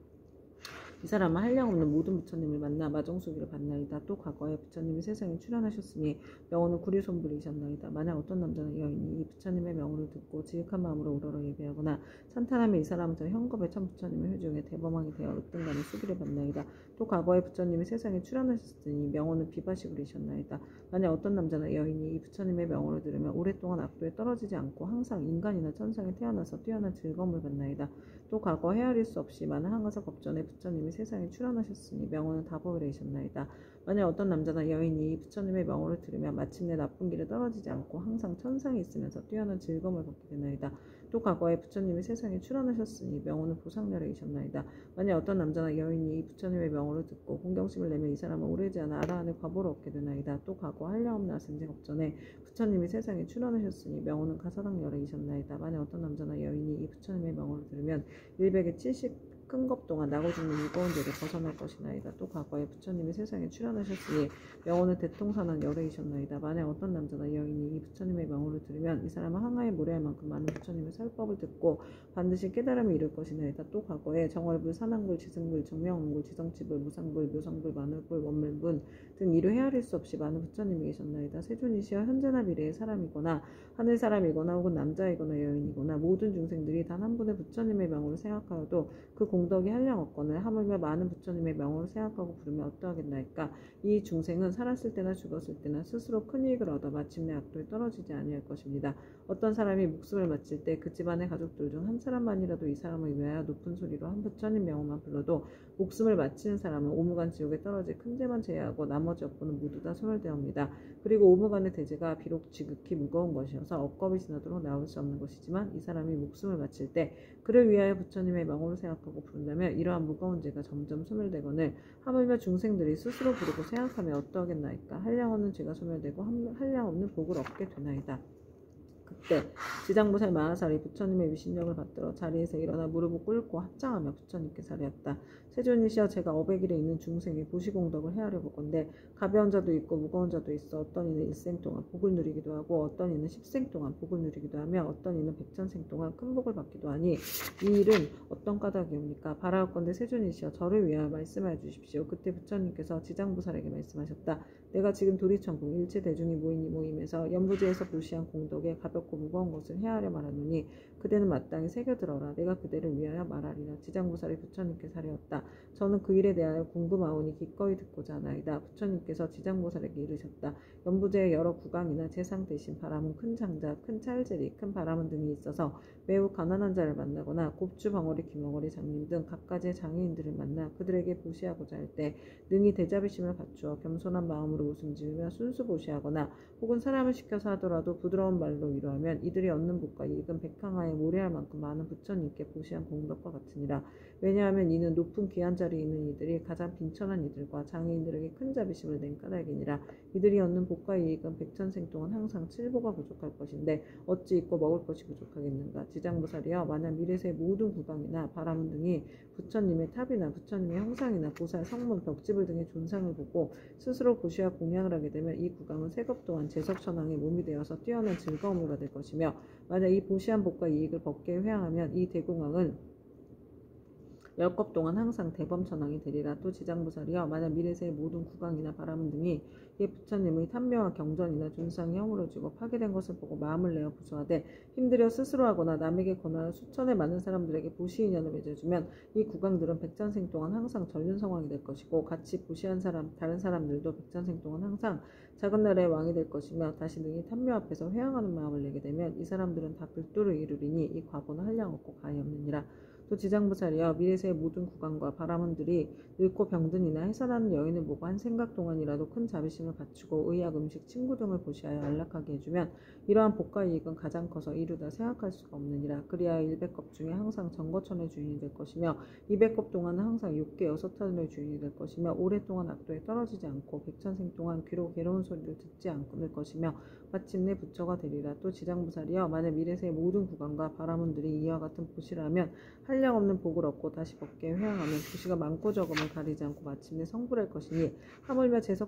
이 사람은 한량없는 모든 부처님을 만나 마정수기를 받나이다. 또 과거에 부처님이 세상에 출현하셨으니 명호는 구리손불이셨나이다. 만약 어떤 남자나 여인이 이 부처님의 명호를 듣고 지극한 마음으로 우러러 예배하거나 찬탄하며 이 사람은 저 현겁의 천부처님의 회중에 대범하게 되어 으뜸간의 수기를 받나이다. 또 과거에 부처님이 세상에 출현하셨으니 명호는 비바시불이셨나이다. 만약 어떤 남자나 여인이 이 부처님의 명호를 들으면 오랫동안 악도에 떨어지지 않고 항상 인간이나 천상에 태어나서 뛰어난 즐거움을 받나이다. 또 과거 헤아릴 수 없이 많은 항아사 겁전에 부처님이 세상에 출현하셨으니 명호는 다보이레이셨나이다. 만약 어떤 남자나 여인이 부처님의 명호를 들으면 마침내 나쁜 길에 떨어지지 않고 항상 천상에 있으면서 뛰어난 즐거움을 받게 되나이다. 또 과거에 부처님이 세상에 출현하셨으니 명호는 보상렬이셨나이다. 만약 어떤 남자나 여인이 부처님의 명호를 듣고 공경심을 내면 이 사람은 오래지 않아 아라한의 과보를 얻게 되나이다. 또 과거 한량없는 아승제겁전에 부처님이 세상에 출현하셨으니 명호는 가사당열이셨나이다. 만약 어떤 남자나 여인이 이 부처님의 명호를 들으면 170 큰 겁 동안 나고 죽는 무거운 죄를 벗어날 것이나이다. 또 과거에 부처님이 세상에 출현하셨으니 명호는 대통사난 열애이셨나이다. 만약 어떤 남자나 여인이 이 부처님의 명호를 들으면 이 사람은 항아에 모래할 만큼 많은 부처님의 설법을 듣고 반드시 깨달음을 이룰 것이나이다. 또 과거에 정월불, 산왕불, 지승불, 정명왕불, 지성치불, 무상불, 묘성불, 만월불, 원물불 등 이루 헤아릴 수 없이 많은 부처님이 계셨나이다. 세존이시여 현재나 미래의 사람이거나 하늘 사람이거나 혹은 남자이거나 여인이거나 모든 중생들이 단 한 분의 부처님의 명호를 생각하여도 그 공덕이 한량없거늘 하물며 많은 부처님의 명호를 생각하고 부르면 어떠하겠나이까. 이 중생은 살았을 때나 죽었을 때나 스스로 큰 이익을 얻어 마침내 악도에 떨어지지 아니할 것입니다. 어떤 사람이 목숨을 마칠 때 그 집안의 가족들 중 한 사람만이라도 이 사람을 위하여 높은 소리로 한 부처님 명호만 불러도 목숨을 마치는 사람은 오무간 지옥에 떨어질 큰 죄만 제외하고 나머지 업보는 모두 다 소멸되옵니다. 그리고 오무간의 대죄가 비록 지극히 무거운 것이어서 억겁이 지나도록 나올 수 없는 것이지만 이 사람이 목숨을 마칠 때 그를 위하여 부처님의 명호를 생각하고 부른다며 이러한 무거운 죄가 점점 소멸되거늘 하물며 중생들이 스스로 부르고 생각하며 어떠하겠나이까. 한량없는 죄가 소멸되고 한량없는 복을 얻게 되나이다. 그때 지장보살 마하살이 부처님의 위신력을 받들어 자리에서 일어나 무릎을 꿇고 합장하며 부처님께 사리었다. 세존이시여, 제가 어백일에 있는 중생의 보시공덕을 헤아려 보건대 가벼운 자도 있고 무거운 자도 있어 어떤 이는 일생 동안 복을 누리기도 하고 어떤 이는 10생 동안 복을 누리기도 하며 어떤 이는 100,000생 동안 큰 복을 받기도 하니 이 일은 어떤 까닭이옵니까? 바라옵건대 세존이시여, 저를 위하여 말씀하여 주십시오. 그때 부처님께서 지장보살에게 말씀하셨다. 내가 지금 도리천국 일체 대중이 모인 이 모임에서 연부지에서 보시한 공덕에 가볍고 무거운 것을 헤아려 말하노니 그대는 마땅히 새겨들어라. 내가 그대를 위하여 말하리라. 지장보살이 부처님께 사리었다. 저는 그 일에 대하여 궁금하오니 기꺼이 듣고자 하나이다. 부처님께서 지장보살에게 이르셨다. 연부지의 여러 구강이나 재상 대신 바람은 큰 장자, 큰 찰제리, 큰 바람은 등이 있어서 매우 가난한 자를 만나거나 곱주, 벙어리, 귀머거리, 장님 등 각가지의 장애인들을 만나 그들에게 보시하고자 할 때 능히 대자비심을 갖추어 겸손한 마음으로 웃음 지으며 순수 보시하거나 혹은 사람을 시켜서 하더라도 부드러운 말로 위로하면 이들이 얻는 복과 이익은 백항하에 모래할 만큼 많은 부처님께 보시한 공덕과 같으니라. 왜냐하면 이는 높은 귀한 자리에 있는 이들이 가장 빈천한 이들과 장애인들에게 큰 자비심을 낸 까닭이니라. 이들이 얻는 복과 이익은 100,000생 동안 항상 칠보가 부족할 것인데 어찌 있고 먹을 것이 부족하겠는가. 지장보살이여, 만약 미래세의 모든 구강이나 바라문 등이 부처님의 탑이나 부처님의 형상이나 보살, 성문, 벽지불 등의 존상을 보고 스스로 보시와 공양을 하게 되면 이 구강은 세겁 동안 제석천왕의 몸이 되어서 뛰어난 즐거움을 받을 것이며 만약 이 보시한 복과 이익을 법계에 회항하면 이 대공왕은 10겁 동안 항상 대범천왕이 되리라. 또 지장보살이여, 만약 미래세의 모든 구강이나 바라문 등이 이 부처님의 탐묘와 경전이나 존상이 허물어지고 파괴된 것을 보고 마음을 내어 부수하되 힘들여 스스로 하거나 남에게 권하여 수천의 많은 사람들에게 보시 인연을 맺어주면 이 구강들은 100,000생 동안 항상 전륜성왕이 될 것이고 같이 보시한 다른 사람들도 100,000생 동안 항상 작은 나라의 왕이 될 것이며 다시 능히 탐묘 앞에서 회항하는 마음을 내게 되면 이 사람들은 다 불도를 이루리니 이 과보는 한량없고 가히 없느니라. 또 지장보살이여, 미래세의 모든 구강과 바라문들이 늙고 병든이나 해산하는 여인을 보고 한 생각 동안이라도 큰 자비심을 갖추고 의약, 음식, 친구 등을 보시하여 안락하게 해주면 이러한 복과 이익은 가장 커서 이루다 생각할 수가 없느니라. 그리하여 100겁 중에 항상 정거천의 주인이 될 것이며 200겁 동안은 항상 육계 6터널의 주인이 될 것이며 오랫동안 악도에 떨어지지 않고 100,000생 동안 귀로 괴로운 소리를 듣지 않을 것이며 마침내 부처가 되리라. 또 지장보살이여, 만약 미래세의 모든 구강과 바라문들이 이와 같은 보시라면 한량없는 복을 얻고 다시 법계에 회항하면 부시가 많고 적음을 가리지 않고 마침내 성불할 것이니 하물며 재석